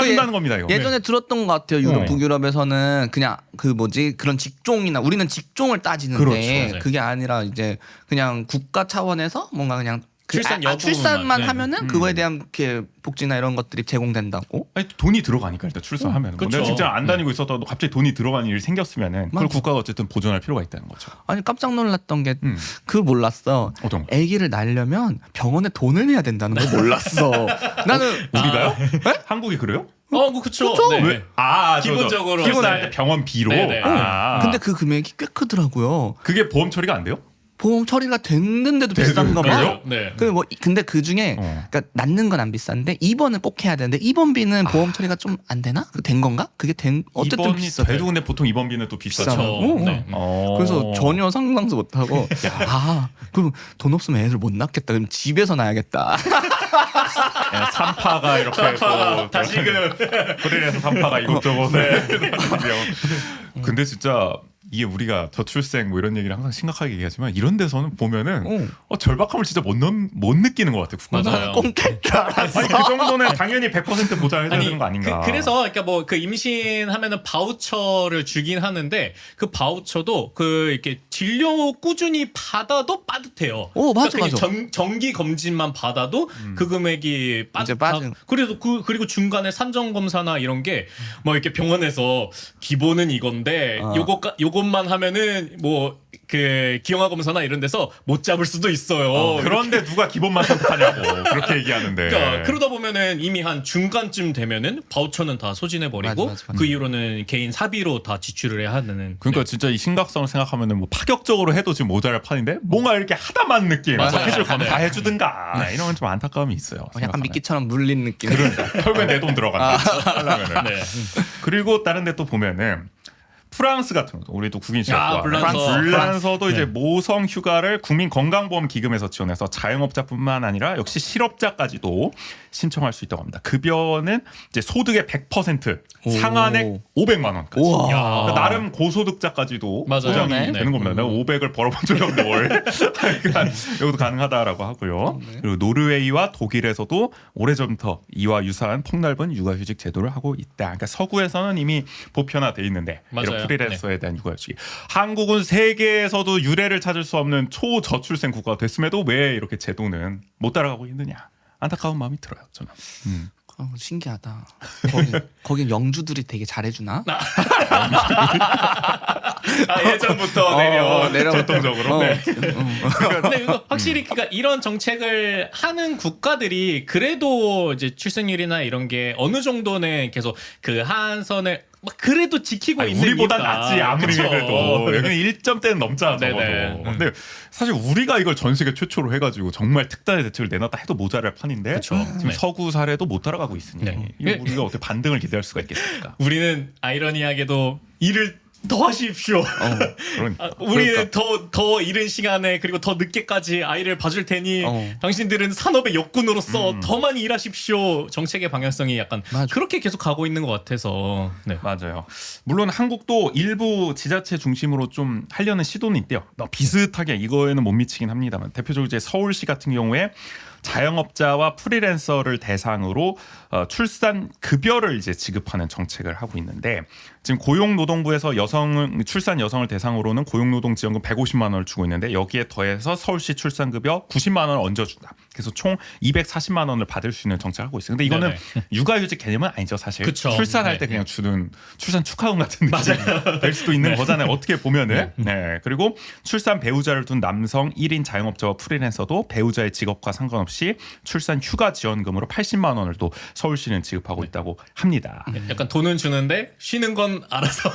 준다는 겁니다. 이거. 예전에 들었던 것 같아요. 유럽, 어. 북유럽에서는 그냥 그 뭐지 그런 직종이나 우리는 직종을 따지는데 그렇죠. 그게 아니라 이제 그냥 국가 차원에서 뭔가 그냥 출산 여부만, 출산만 네. 하면은 그거에 대한 이렇게 복지나 이런 것들이 제공된다고. 아니, 돈이 들어가니까 일단 출산하면 그쵸. 내가 직장 안 다니고 있어도 갑자기 돈이 들어가는 일이 생겼으면은 그걸 맞아. 국가가 어쨌든 보존할 필요가 있다는 거죠. 아니 깜짝 놀랐던 게 그 몰랐어. 어떤 거? 아기를 낳으려면 병원에 돈을 내야 된다는 걸 몰랐어. 나는 우리가요? 한국이 그래요? 그쵸. 그쵸? 네. 왜? 아, 기본적으로 피고 네. 나할 때 병원비로. 네네. 아. 근데 그 금액이 꽤 크더라고요. 그게 보험 처리가 안 돼요? 보험 처리가 됐는데도 비싼가 봐. 그래요? 네. 근데 그 중에 그러니까 낳는 건 안 비싼데 입원을 꼭 해야 되는데 입원비는 보험 처리가 좀 안 되나? 된 건가? 그게 어쨌든 입원이 비싸. 돼도 근데 보통 입원비는 또 비싸죠. 비싸죠. 그쵸. 어. 네. 그래서 전혀 상상도 못 하고 그럼 돈 없으면 애들 못 낳겠다. 그럼 집에서 낳아야겠다. 산파가 이렇게 또 다시금 그래서 산파가 이것저것. 근데 진짜 이게 우리가 저출생 뭐 이런 얘기를 항상 심각하게 얘기하지만 이런 데서는 보면은 절박함을 진짜 못 느끼는 것 같아요. 국가가. 맞아요. 꽁탈 줄 알았어. 아니 그 정도는 당연히 100% 보장해줘야 되는 거 아닌가. 그래서 그러니까 뭐 그 임신하면은 바우처를 주긴 하는데 그 바우처도 그 이렇게 진료 꾸준히 받아도 빠듯해요. 오, 맞아, 그러니까 맞아. 그냥 정기 검진만 받아도 그 금액이 이제 빠듯하. 빠진. 그래서 그리고 중간에 산정 검사나 이런 게 뭐 이렇게 병원에서 기본은 이건데 요것만 하면은 뭐 그 기형아 검사나 이런 데서 못 잡을 수도 있어요. 그런데 누가 기본만 선택하냐고 그렇게 얘기하는데. 그러니까 그러다 보면은 이미 한 중간쯤 되면은 바우처는 다 소진해 버리고 맞아. 그 이후로는 개인 사비로 다 지출을 해야 하는. 그러니까 진짜 이 심각성을 생각하면은 뭐 파격적으로 해도 지금 모자랄 판인데 뭔가 이렇게 하다만 느낌. 맞아요. 해줄 거면 네. 다 해주든가. 이런 좀 안타까움이 있어요. 약간 생각하면. 미끼처럼 물린 느낌. 결국엔 내 돈 들어간다. 하려면은. 네. 그리고 다른 데 또 보면은 프랑스 같은 것도 우리도 국인시였고 불란서도 이제 모성 휴가를 국민 건강보험 기금에서 지원해서 자영업자뿐만 아니라 역시 실업자까지도 신청할 수 있다고 합니다. 급여는 이제 소득의 100% 상한액 500만 원까지. 그러니까 나름 고소득자까지도 맞아요. 보장이 네. 되는 겁니다. 내가 500을 벌어본 적이 없는데 월. 그러니까 이것도 가능하다라고 하고요. 그리고 노르웨이와 독일에서도 오래전부터 이와 유사한 폭넓은 육아휴직 제도를 하고 있다. 그러니까 서구에서는 이미 보편화돼 있는데 맞아요. 이런 프리랜서에 대한 육아휴직이 한국은 세계에서도 유례를 찾을 수 없는 초저출생 국가가 됐음에도 왜 이렇게 제도는 못 따라가고 있느냐 안타까운 마음이 들어요 저는. 신기하다. 거긴 영주들이 되게 잘해주나? 예전부터 내려 전통적으로. 네. 근데 이거 확실히 그러니까 이런 정책을 하는 국가들이 그래도 이제 출생률이나 이런 게 어느 정도는 계속 그 한선을 막 그래도 지키고 있는 우리보다 이유가. 낫지 아무리 그쵸. 그래도 여기는 1점대는 넘잖아 적어도. 네네. 근데 사실 우리가 이걸 전 세계 최초로 해가지고 정말 특단의 대책을 내놨다 해도 모자랄 판인데 그쵸. 지금 네. 서구 사례도 못 따라가고 있으니 네. 이거 우리가 어떻게 반등을 기대할 수가 있겠습니까? 우리는 아이러니하게도 일을 더 하십시오. 그러니까. 우리는 더 이른 시간에 그리고 더 늦게까지 아이를 봐줄 테니 당신들은 산업의 역군으로서 더 많이 일하십시오. 정책의 방향성이 약간 맞아. 그렇게 계속 가고 있는 것 같아서. 네. 맞아요. 물론 한국도 일부 지자체 중심으로 좀 하려는 시도는 있대요. 비슷하게 이거에는 못 미치긴 합니다만 대표적으로 이제 서울시 같은 경우에 자영업자와 프리랜서를 대상으로 출산 급여를 이제 지급하는 정책을 하고 있는데 지금 고용노동부에서 출산 여성을 대상으로는 고용노동지원금 150만 원을 주고 있는데 여기에 더해서 서울시 출산급여 90만 원을 얹어준다. 그래서 총 240만 원을 받을 수 있는 정책을 하고 있어요. 근데 이거는 육아휴직 개념은 아니죠 사실. 그쵸. 출산할 때 그냥 주는 출산 축하금 같은 느낌 될 수도 있는 거잖아요. 어떻게 보면은. 네. 그리고 출산 배우자를 둔 남성 1인 자영업자와 프리랜서도 배우자의 직업과 상관없이 출산 휴가 지원금으로 80만 원을 또 서울시는 지급하고 있다고 합니다. 약간 돈은 주는데 쉬는 건 알아서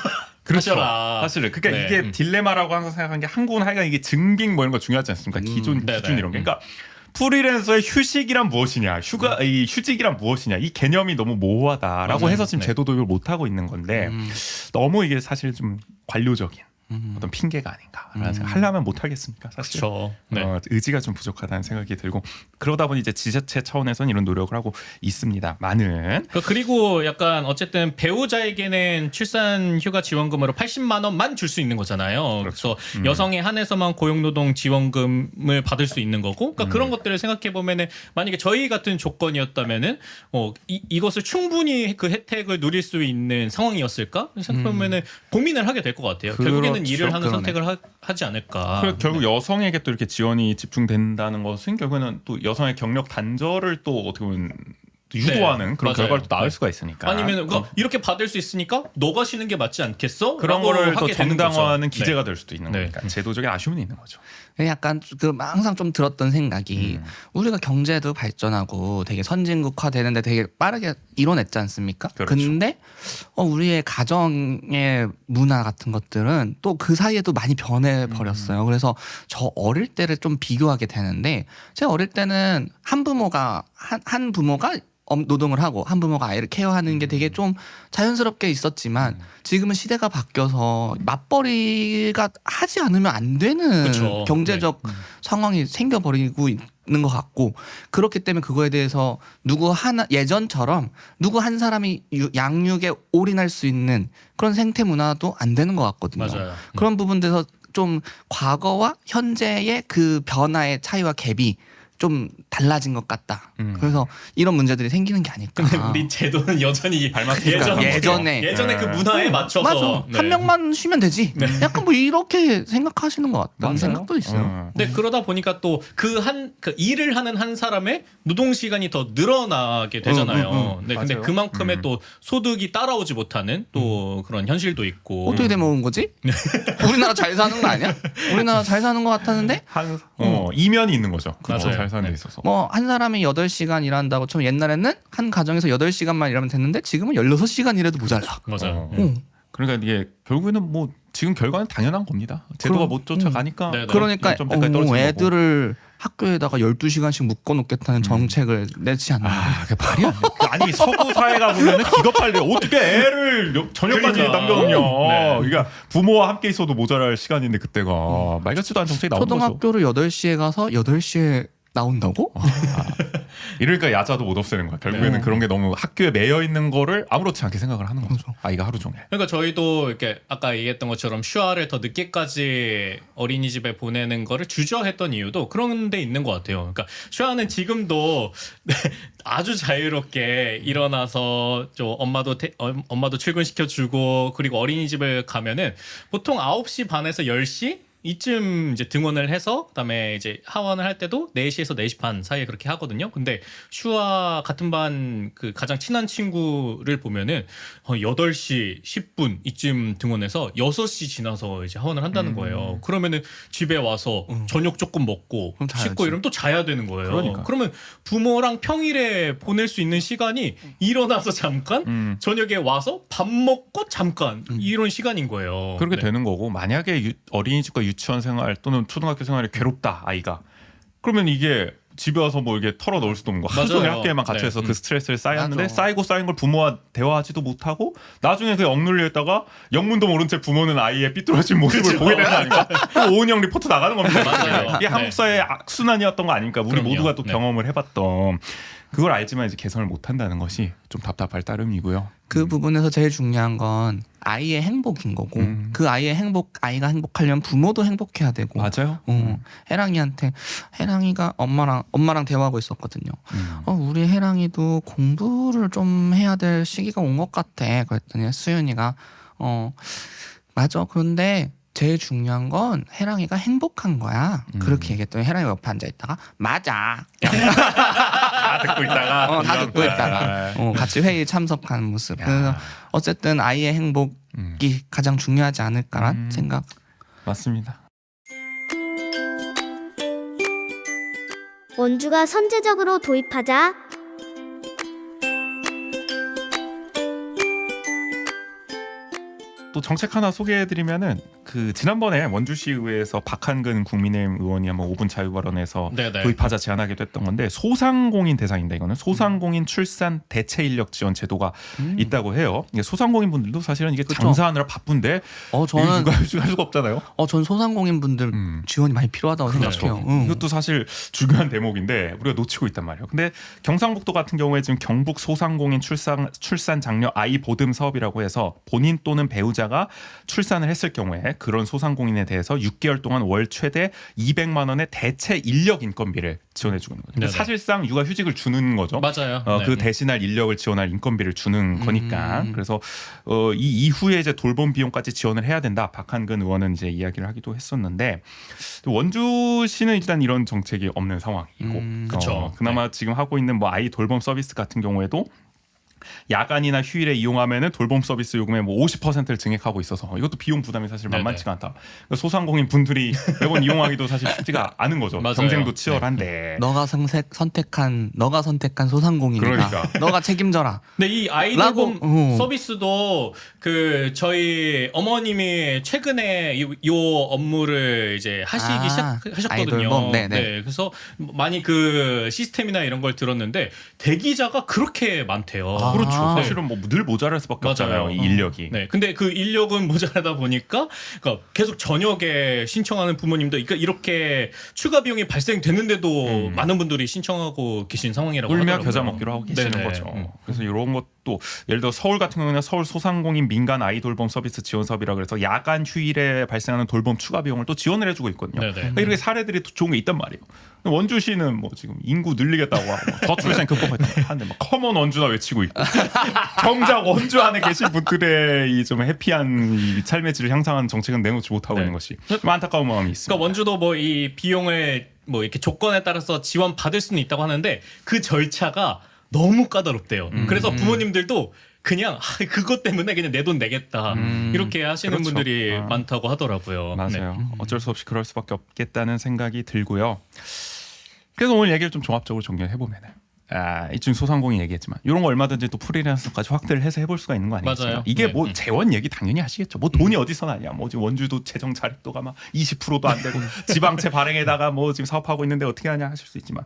그렇죠. 하셔라. 사실은 그러니까 네. 이게 딜레마라고 항상 생각하는 게 한국은 하여간 이게 증빙 뭐 이런 거 중요하지 않습니까? 기준 네네. 이런 게. 그러니까 프리랜서의 휴식이란 무엇이냐, 이 휴직이란 무엇이냐, 이 개념이 너무 모호하다라고 맞아요. 해서 지금 네. 제도 도입을 못 하고 있는 건데 너무 이게 사실 좀 관료적인 어떤 핑계가 아닌가라는 생각. 하려면 못 하겠습니까? 사실. 그렇죠. 네. 의지가 좀 부족하다는 생각이 들고 그러다 보니 이제 지자체 차원에서는 이런 노력을 하고 있습니다. 많은. 그리고 약간 어쨌든 배우자에게는 출산 휴가 지원금으로 80만 원만 줄 수 있는 거잖아요. 그래서 여성에 한해서만 고용노동 지원금을 받을 수 있는 거고, 그러니까 그런 것들을 생각해 보면은 만약에 저희 같은 조건이었다면은 이것을 충분히 그 혜택을 누릴 수 있는 상황이었을까 생각해 보면은 고민을 하게 될 것 같아요. 결국에는 그렇죠. 일을 하는 그러네. 선택을 하지 않을까. 그리고 결국 여성에게 또 이렇게 지원이 집중된다는 것은 결국에는 또 여성의 경력 단절을 또 어떻게 보면 또 유도하는 네, 그런 맞아요. 결과를 또 나올 네. 수가 있으니까. 아니면 이렇게 받을 수 있으니까 너가 쉬는 게 맞지 않겠어? 그런 라고 거를 또 하게 되는 정당화하는 거죠. 기재가 네. 될 수도 있는 네. 거니까 제도적인 아쉬움이 있는 거죠. 약간 그 항상 좀 들었던 생각이 우리가 경제도 발전하고 되게 선진국화 되는데 되게 빠르게 이뤄냈지 않습니까? 그렇죠. 근데 우리의 가정의 문화 같은 것들은 또 그 사이에도 많이 변해 버렸어요. 그래서 저 어릴 때를 좀 비교하게 되는데 제가 어릴 때는 한 부모가 한 부모가 노동을 하고 한 부모가 아이를 케어하는 게 되게 좀 자연스럽게 있었지만 지금은 시대가 바뀌어서 맞벌이가 하지 않으면 안 되는 그쵸. 경제적 상황이 생겨버리고 있는 것 같고 그렇기 때문에 그거에 대해서 예전처럼 누구 한 사람이 양육에 올인할 수 있는 그런 생태 문화도 안 되는 것 같거든요. 맞아요. 그런 부분에서 좀 과거와 현재의 그 변화의 차이와 갭이 좀 달라진 것 같다. 그래서 이런 문제들이 생기는 게 아닐까. 근데 우리 제도는 여전히 발맞추니까. 예전에 그 문화에 맞춰서 맞아. 네. 한 명만 쉬면 되지. 약간 뭐 이렇게 생각하시는 것 같다는 맞아요. 생각도 있어요. 근데 그러다 보니까 또 그 일을 하는 한 사람의 노동 시간이 더 늘어나게 되잖아요. 네, 근데 맞아요. 그만큼의 또 소득이 따라오지 못하는 또 그런 현실도 있고. 어떻게 되면 거지? 우리나라 잘 사는 거 아니야? 우리나라 잘 사는 것 같았는데 이면이 있는 거죠. 맞아요. 잘 사는 데 네. 있어서. 뭐 한 사람이 8시간 일한다고 처음 옛날에는 한 가정에서 8시간만 일하면 됐는데 지금은 16시간 일해도 모자라. 맞아요. 어. 그러니까 이게 결국에는 뭐 지금 결과는 당연한 겁니다. 제도가 그럼, 못 쫓아가니까. 네, 네. 그러니까 좀 때까지 떨어지는 거고. 애들을 학교에다가 12시간씩 묶어놓겠다는 정책을 내지 않나. 아, 그게 말이 안 돼. 아니 서구 사회가 보면은 기겁할 때 어떻게 애를 저녁까지 그러니까. 남겨놓냐. 네. 그러니까 부모와 함께 있어도 모자랄 시간인데 그때가 말 같지도 않은 정책이 나오는 거죠. 초등학교를 8시에 가서 8시에 나온다고? 이러니까 야자도 못 없애는 거야. 결국에는 네. 그런 게 너무 학교에 매여 있는 거를 아무렇지 않게 생각을 하는 거죠. 아이가 하루 종일. 그러니까 저희도 이렇게 아까 얘기했던 것처럼 슈아를 더 늦게까지 어린이집에 보내는 거를 주저했던 이유도 그런 데 있는 것 같아요. 그러니까 슈아는 지금도 아주 자유롭게 일어나서 좀 엄마도 출근시켜주고 그리고 어린이집을 가면은 보통 9시 반에서 10시 이쯤 이제 등원을 해서 그다음에 이제 하원을 할 때도 4시에서 4시 반 사이에 그렇게 하거든요. 근데 슈아 같은 반 그 가장 친한 친구를 보면은 8시 10분 이쯤 등원해서 6시 지나서 이제 하원을 한다는 거예요. 그러면은 집에 와서 저녁 조금 먹고 그럼 자야지. 씻고 이러면 또 자야 되는 거예요. 그러니까. 그러면 부모랑 평일에 보낼 수 있는 시간이 일어나서 잠깐 저녁에 와서 밥 먹고 잠깐 이런 시간인 거예요. 그렇게 네. 되는 거고 만약에 어린이집과 유치원 생활 또는 초등학교 생활이 괴롭다 아이가 그러면 이게 집에 와서 뭐 이게 털어 넣을 수도 없는 거 하루 종일 맞아요. 학교에만 갇혀서 네. 그 스트레스를 쌓였는데 맞아. 쌓이고 쌓인 걸 부모와 대화하지도 못하고 나중에 그 억눌려 있다가 영문도 모른 채 부모는 아이의 삐뚤어진 모습을 그렇죠. 보게 되는 거 아닙니까? 또 오은영 리포터 나가는 겁니다. 맞아요. 이게 한국 네. 사회의 악순환이었던 거 아닙니까? 우리 그럼요. 모두가 또 네. 경험을 해봤던 그걸 알지만 이제 개선을 못한다는 것이 좀 답답할 따름이고요. 그 부분에서 제일 중요한 건 아이의 행복인 거고 그 아이가 행복하려면 부모도 행복해야 되고 맞아요. 해랑이가 엄마랑 대화하고 있었거든요. 우리 해랑이도 공부를 좀 해야 될 시기가 온 것 같아. 그랬더니 수윤이가 맞아. 그런데 제일 중요한 건 해랑이가 행복한 거야. 그렇게 얘기했더니 해랑이가 옆에 앉아 있다가 맞아. 다 듣고 있다가 다 듣고 있다가 같이 회의에 참석하는 모습. 그래서 어쨌든 아이의 행복이 가장 중요하지 않을까란 생각. 맞습니다. 원주가 선제적으로 도입하자. 또 정책 하나 소개해드리면은 그 지난번에 원주시의회에서 박한근 국민의힘 의원이 한번 5분 자유발언에서 네네. 도입하자 제안하기도 했던 건데 소상공인 대상입니다. 이거는 소상공인 출산 대체 인력 지원 제도가 있다고 해요. 이게 소상공인 분들도 사실은 이게 그쵸. 장사하느라 바쁜데 저는 육아휴직할 수가 없잖아요. 전 소상공인 분들 지원이 많이 필요하다고 생각해요. 이것도 사실 중요한 대목인데 우리가 놓치고 있단 말이에요. 근데 경상북도 같은 경우에 지금 경북 소상공인 출산 장려 아이 보듬 사업이라고 해서 본인 또는 배우자가 출산을 했을 경우에 그런 소상공인에 대해서 6개월 동안 월 최대 200만 원의 대체 인력 인건비를 지원해주고 있는 거죠. 네네. 사실상 육아휴직을 주는 거죠. 맞아요. 그 대신할 인력을 지원할 인건비를 주는 거니까. 그래서 이 이후에 이제 돌봄 비용까지 지원을 해야 된다. 박한근 의원은 이제 이야기를 하기도 했었는데 원주시는 일단 이런 정책이 없는 상황이고, 그쵸. 그나마 지금 하고 있는 뭐 아이 돌봄 서비스 같은 경우에도 야간이나 휴일에 이용하면은 돌봄 서비스 요금의 뭐 50%를 증액하고 있어서 이것도 비용 부담이 사실 만만치가 않다. 그러니까 소상공인 분들이 매번 이용하기도 사실 쉽지가 않은 거죠. 맞아요. 경쟁도 치열한데. 너가 선택한 소상공인이다. 그러니까. 너가 책임져라. 근데 이 아이돌봄 서비스도 그 저희 어머님이 최근에 요 업무를 이제 하시기 시작하셨거든요. 아이돌봄? 네네. 네, 그래서 많이 그 시스템이나 이런 걸 들었는데 대기자가 그렇게 많대요. 그렇죠. 네. 사실은 뭐 늘 모자랄 수밖에 없잖아요. 이 인력이. 네, 근데 그 인력은 모자라다 보니까 그러니까 계속 저녁에 신청하는 부모님도 그러니까 이렇게 추가 비용이 발생되는데도 많은 분들이 신청하고 계신 상황이라고 울며 하더라고요. 겨자 먹기로 하고 계시는 네네. 거죠. 그래서 이런 것도 예를 들어 서울 같은 경우는 서울 소상공인 민간 아이 돌봄 서비스 지원 사업이라 그래서 야간 휴일에 발생하는 돌봄 추가 비용을 또 지원을 해주고 있거든요. 네네. 그러니까 이렇게 사례들이 또 좋은 게 있단 말이에요. 원주시는 뭐 지금 인구 늘리겠다고 하고 저출생 극복했다고 하는데 막 커먼 원주나 외치고 있고 정작 원주 안에 계신 분들의 이 좀 해피한 이 삶의 질을 향상하는 정책은 내놓지 못하고 있는 것이 좀 안타까운 마음이 있습니다. 그러니까 원주도 뭐 이 비용을 뭐 이렇게 조건에 따라서 지원 받을 수는 있다고 하는데 그 절차가 너무 까다롭대요. 그래서 부모님들도 그냥 그것 때문에 그냥 내 돈 내겠다 이렇게 하시는 그렇죠. 분들이 많다고 하더라고요. 맞아요. 네. 어쩔 수 없이 그럴 수밖에 없겠다는 생각이 들고요. 그래서 오늘 얘기를 좀 종합적으로 정리해 보면은 이쯤 소상공인 얘기했지만 이런 거 얼마든지 또 프리랜서까지 확대를 해서 해볼 수가 있는 거 아니겠습니까? 맞아요. 이게 네. 뭐 재원 얘기 당연히 하시겠죠. 뭐 돈이 어디서 나냐. 뭐 지금 원주도 재정 자립도가 막 20%도 안 되고 지방채 발행에다가 뭐 지금 사업하고 있는데 어떻게 하냐 하실 수 있지만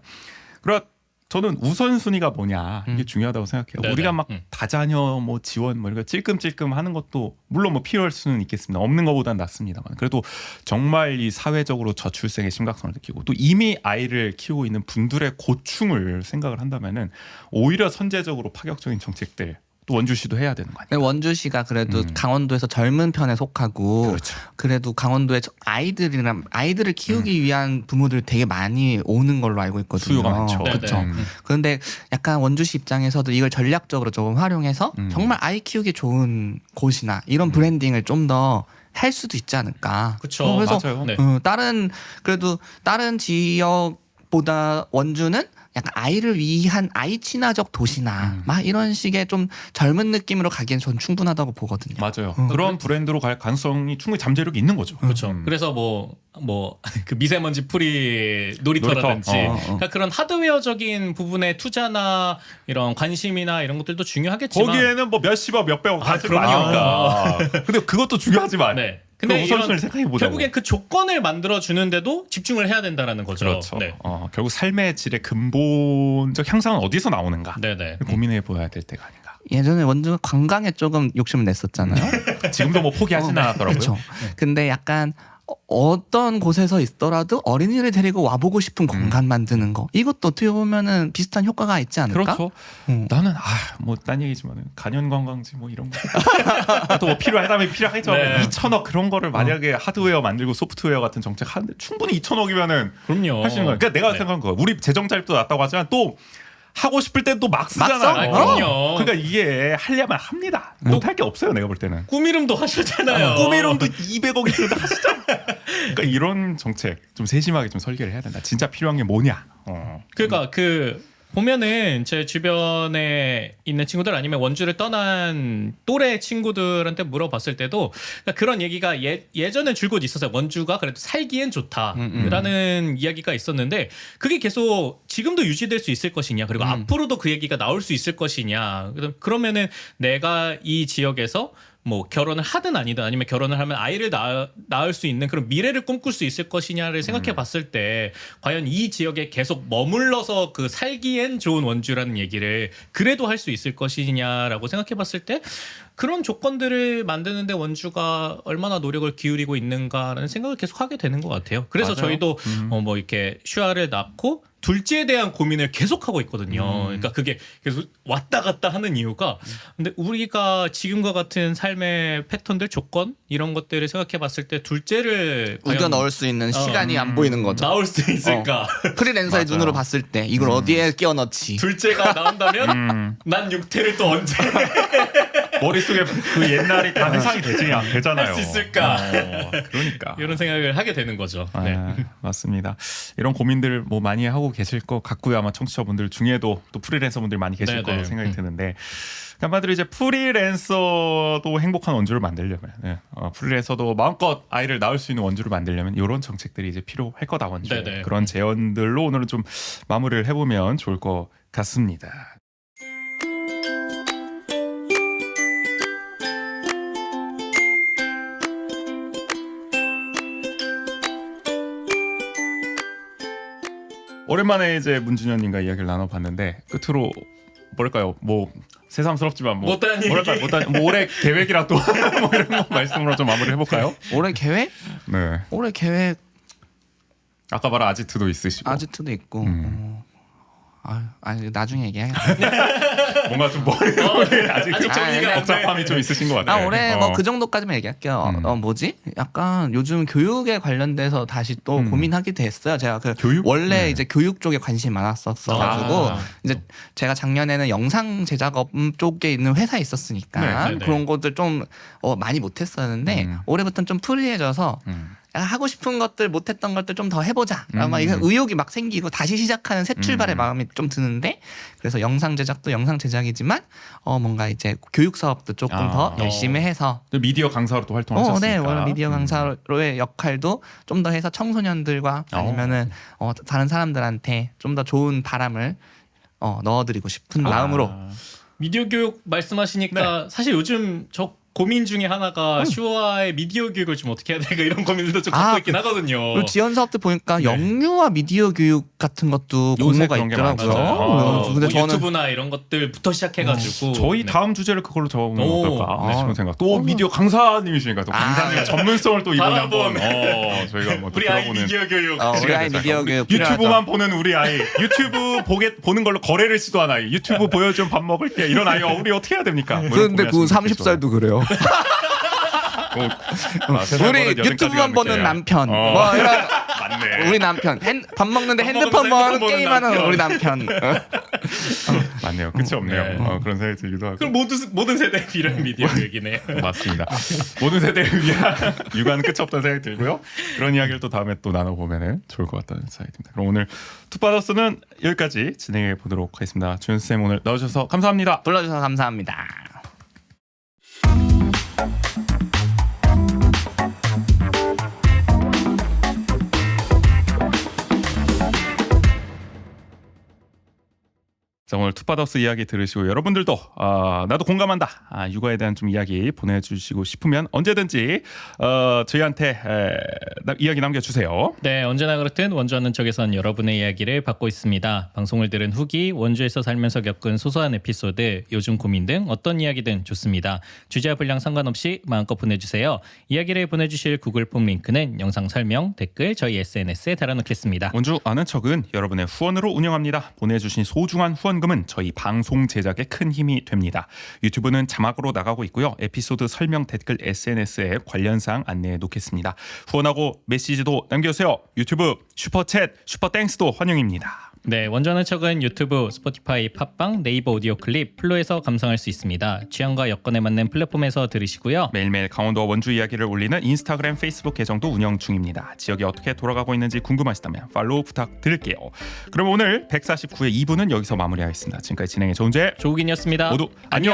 저는 우선순위가 뭐냐 이게 중요하다고 생각해요. 네네. 우리가 막 다자녀 뭐 지원 뭐 이렇게 찔끔찔끔 하는 것도 물론 뭐 필요할 수는 있겠습니다. 없는 것보단 낫습니다만 그래도 정말 이 사회적으로 저출생의 심각성을 느끼고 또 이미 아이를 키우고 있는 분들의 고충을 생각을 한다면은 오히려 선제적으로 파격적인 정책들 또 원주시도 해야 되는 거 아니에요? 원주시가 그래도 강원도에서 젊은 편에 속하고 그렇죠. 그래도 강원도에 아이들을 키우기 위한 부모들 되게 많이 오는 걸로 알고 있거든요. 수요가 많죠. 그렇죠. 네네. 그런데 약간 원주시 입장에서도 이걸 전략적으로 조금 활용해서 정말 아이 키우기 좋은 곳이나 이런 브랜딩을 좀 더 할 수도 있지 않을까. 그쵸. 그래서 맞아요. 네. 다른 지역보다 원주는 약간 아이를 위한 아이 친화적 도시나 막 이런 식의 좀 젊은 느낌으로 가기엔 전 충분하다고 보거든요. 맞아요. 그런 브랜드로 갈 가능성이 충분히 잠재력이 있는 거죠. 그렇죠. 그래서 뭐 그 미세먼지 풀이 놀이터라든지 놀이터. 그러니까 그런 하드웨어적인 부분의 투자나 이런 관심이나 이런 것들도 중요하겠지만 거기에는 뭐 몇십억 몇백억 다 쓸 거 그럼요. 아닙니까? 근데 그것도 중요하지만 네. 근데 근데 우선순위를 이런 생각해 보자고. 결국엔 그 조건을 만들어 주는데도 집중을 해야 된다라는 거죠. 그렇죠. 네. 결국 삶의 질의 근본적 향상은 어디서 나오는가 네네. 고민해 보아야 될 때가 아닌가. 예전에 원주가 관광에 조금 욕심을 냈었잖아요. 지금도 뭐 포기하지는 않았더라고요. 그렇죠. 근데 약간 어떤 곳에서 있더라도 어린이를 데리고 와보고 싶은 공간 만드는 거 이것도 어떻게 보면은 비슷한 효과가 있지 않을까? 그렇죠. 나는 뭐 딴 얘기지만 간현 관광지 뭐 이런 거 또 뭐 필요하다면 필요하겠죠. 네. 2천억 그런 거를 만약에 하드웨어 만들고 소프트웨어 같은 정책 하는데 충분히 2천억이면은 그럼요. 할 수 있는 거예요. 그러니까 내가 네. 생각한 거야. 우리 재정 자립도 낮다고 하지만 또 하고 싶을 땐 또 막 쓰잖아요. 써? 그럼요. 그러니까 이게 하려면 합니다. 못할 게 없어요. 내가 볼 때는. 꾸미름도 하셨잖아요. 꿈이론도 200억이 들다 하시죠. 그러니까 이런 정책 좀 세심하게 좀 설계를 해야 된다. 진짜 필요한 게 뭐냐. 그러니까 보면은 제 주변에 있는 친구들 아니면 원주를 떠난 또래 친구들한테 물어봤을 때도 그러니까 그런 얘기가 예전에 줄곧 있었어요. 원주가 그래도 살기엔 좋다라는 이야기가 있었는데 그게 계속 지금도 유지될 수 있을 것이냐 그리고 앞으로도 그 얘기가 나올 수 있을 것이냐 그러면은 내가 이 지역에서 뭐 결혼을 하든 아니든 아니면 결혼을 하면 아이를 낳을 수 있는 그런 미래를 꿈꿀 수 있을 것이냐를 생각해 봤을 때 과연 이 지역에 계속 머물러서 그 살기엔 좋은 원주라는 얘기를 그래도 할 수 있을 것이냐라고 생각해 봤을 때 그런 조건들을 만드는데 원주가 얼마나 노력을 기울이고 있는가라는 생각을 계속 하게 되는 것 같아요. 그래서 맞아요. 저희도 뭐 이렇게 슈아를 낳고 둘째에 대한 고민을 계속하고 있거든요. 그러니까 그게 계속 왔다 갔다 하는 이유가 근데 우리가 지금과 같은 삶의 패턴들 조건 이런 것들을 생각해 봤을 때 둘째를 우겨 넣을 수 있는 시간이 안 보이는 거죠. 나올 수 있을까? 프리랜서의 맞아요. 눈으로 봤을 때 이걸 어디에 끼워 넣지? 둘째가 나온다면 난 육태를 또 언제 머릿속에 그 옛날이 다 회상이 되잖아요. 할 수 있을까? 그러니까. 이런 생각을 하게 되는 거죠. 네. 맞습니다. 이런 고민들 뭐 많이 하고 계실 것 같고요. 아마 청취자분들 중에도 또 프리랜서분들 많이 계실 네, 거로 네. 생각이 드는데 한마디로 이제 프리랜서도 행복한 원주를 만들려면 프리랜서도 마음껏 아이를 낳을 수 있는 원주를 만들려면 이런 정책들이 이제 필요할 거다 원주. 네, 네. 그런 제언들로 오늘은 좀 마무리를 해보면 좋을 것 같습니다. 오랜만에 이제 문준현님과 이야기를 나눠봤는데 끝으로 뭐랄까요, 뭐 새삼스럽지만 뭐 못한 얘기. 뭐 올해 계획이랑 또 뭐 이런 거 말씀으로 좀 마무리 해볼까요? 올해 계획? 네. 올해 계획 아까 말한 아지트도 있으시고 아지트도 있고. 아니 나중에 얘기해야겠다. 뭔가 좀 머리 아직 아직 정리가 안 돼. 복잡함이 좀 있으신 것 같아요. 올해 뭐 그 정도까지만 얘기할게요. 뭐지? 약간 요즘 교육에 관련돼서 다시 또 고민하게 됐어요. 제가 그 교육? 원래 네. 이제 교육 쪽에 관심이 많았었어가지고 이제 제가 작년에는 영상 제작업 쪽에 있는 회사에 있었으니까 네, 네. 그런 것들 좀 많이 못했었는데 올해부터는 좀 프리해져서 하고 싶은 것들 못했던 것들 좀 더 해보자. 막 이게 의욕이 막 생기고 다시 시작하는 새 출발의 마음이 좀 드는데 그래서 영상 제작도 영상 제작이지만 뭔가 이제 교육 사업도 조금 더 열심히 해서 미디어 강사로 또 활동하셨으니까. 네, 원래 미디어 강사로의 역할도 좀 더 해서 청소년들과 아니면은 다른 사람들한테 좀 더 좋은 바람을 넣어드리고 싶은 마음으로. 미디어 교육 말씀하시니까 사실 요즘 저 고민 중에 하나가 슈아의 미디어 교육을 좀 어떻게 해야 될까 이런 고민들도 좀 갖고 있긴 하거든요. 그리고 지원 사업들 보니까 영유아 미디어 교육 같은 것도 요새 공모가 그런 게 있더라고요. 많죠. 근데 뭐 저는 유튜브나 이런 것들부터 시작해가지고 저희 네. 다음 주제를 그걸로 적으면 오. 어떨까 싶은 생각. 또 미디어 강사님이시니까 또 강사님 전문성을 또 이번에 한번 저희가 한번 또 우리 아이 들어보는. 미디어 교육 우리 아이 미디어 교육 유튜브만 보는 우리 아이, 유튜브 보는 걸로 거래를 시도한 아이, 유튜브 보여주면 밥 먹을게 이런 아이 우리 어떻게 해야 됩니까? 뭐 이런 그런데 그 고민하시는 분들 30살도 그래요. 우리 유튜브만 보는 남편. 뭐 이런 맞네. 우리 남편 밥 먹는데 밥 핸드폰 먹으면서 보는 핸드폰 보는 게임하는 남편. 우리 남편. 맞네요. 끝이 없네요. 네. 그런 생각이 들기도 하고. 그럼 모든 세대에 필요한 미디어 교육이네요. 맞습니다. 모든 세대를 위한 육아는 끝이 없다는 생각이 들고요. 그런 이야기를 또 다음에 또 나눠보면 좋을 것 같다는 생각이 듭니다. 그럼 오늘 투파더스는 여기까지 진행해 보도록 하겠습니다. 준쌤 오늘 나와주셔서 감사합니다. 불러주셔서 감사합니다. 자, 오늘 투파더스 이야기 들으시고 여러분들도 나도 공감한다. 육아에 대한 좀 이야기 보내주시고 싶으면 언제든지 저희한테 이야기 남겨주세요. 네, 언제나 그렇듯 원주하는 척에선 여러분의 이야기를 받고 있습니다. 방송을 들은 후기, 원주에서 살면서 겪은 소소한 에피소드, 요즘 고민 등 어떤 이야기든 좋습니다. 주제와 분량 상관없이 마음껏 보내주세요. 이야기를 보내주실 구글 폼 링크는 영상 설명, 댓글, 저희 SNS에 달아놓겠습니다. 원주 아는 척은 여러분의 후원으로 운영합니다. 보내주신 소중한 후원금은 저희 방송 제작에 큰 힘이 됩니다. 유튜브는 자막으로 나가고 있고요. 에피소드 설명, 댓글, SNS에 관련사항 안내해 놓겠습니다. 후원하고 메시지도 남겨주세요. 유튜브 슈퍼챗, 슈퍼땡스도 환영입니다. 네, 원주하는 척은 유튜브, 스포티파이, 팟빵, 네이버 오디오 클립, 플로에서 감상할 수 있습니다. 취향과 여건에 맞는 플랫폼에서 들으시고요. 매일매일 강원도와 원주 이야기를 올리는 인스타그램, 페이스북 계정도 운영 중입니다. 지역이 어떻게 돌아가고 있는지 궁금하시다면 팔로우 부탁드릴게요. 그럼 오늘 149회 2부는 여기서 마무리하겠습니다. 지금까지 진행의 조은재, 조국인이었습니다. 모두 안녕.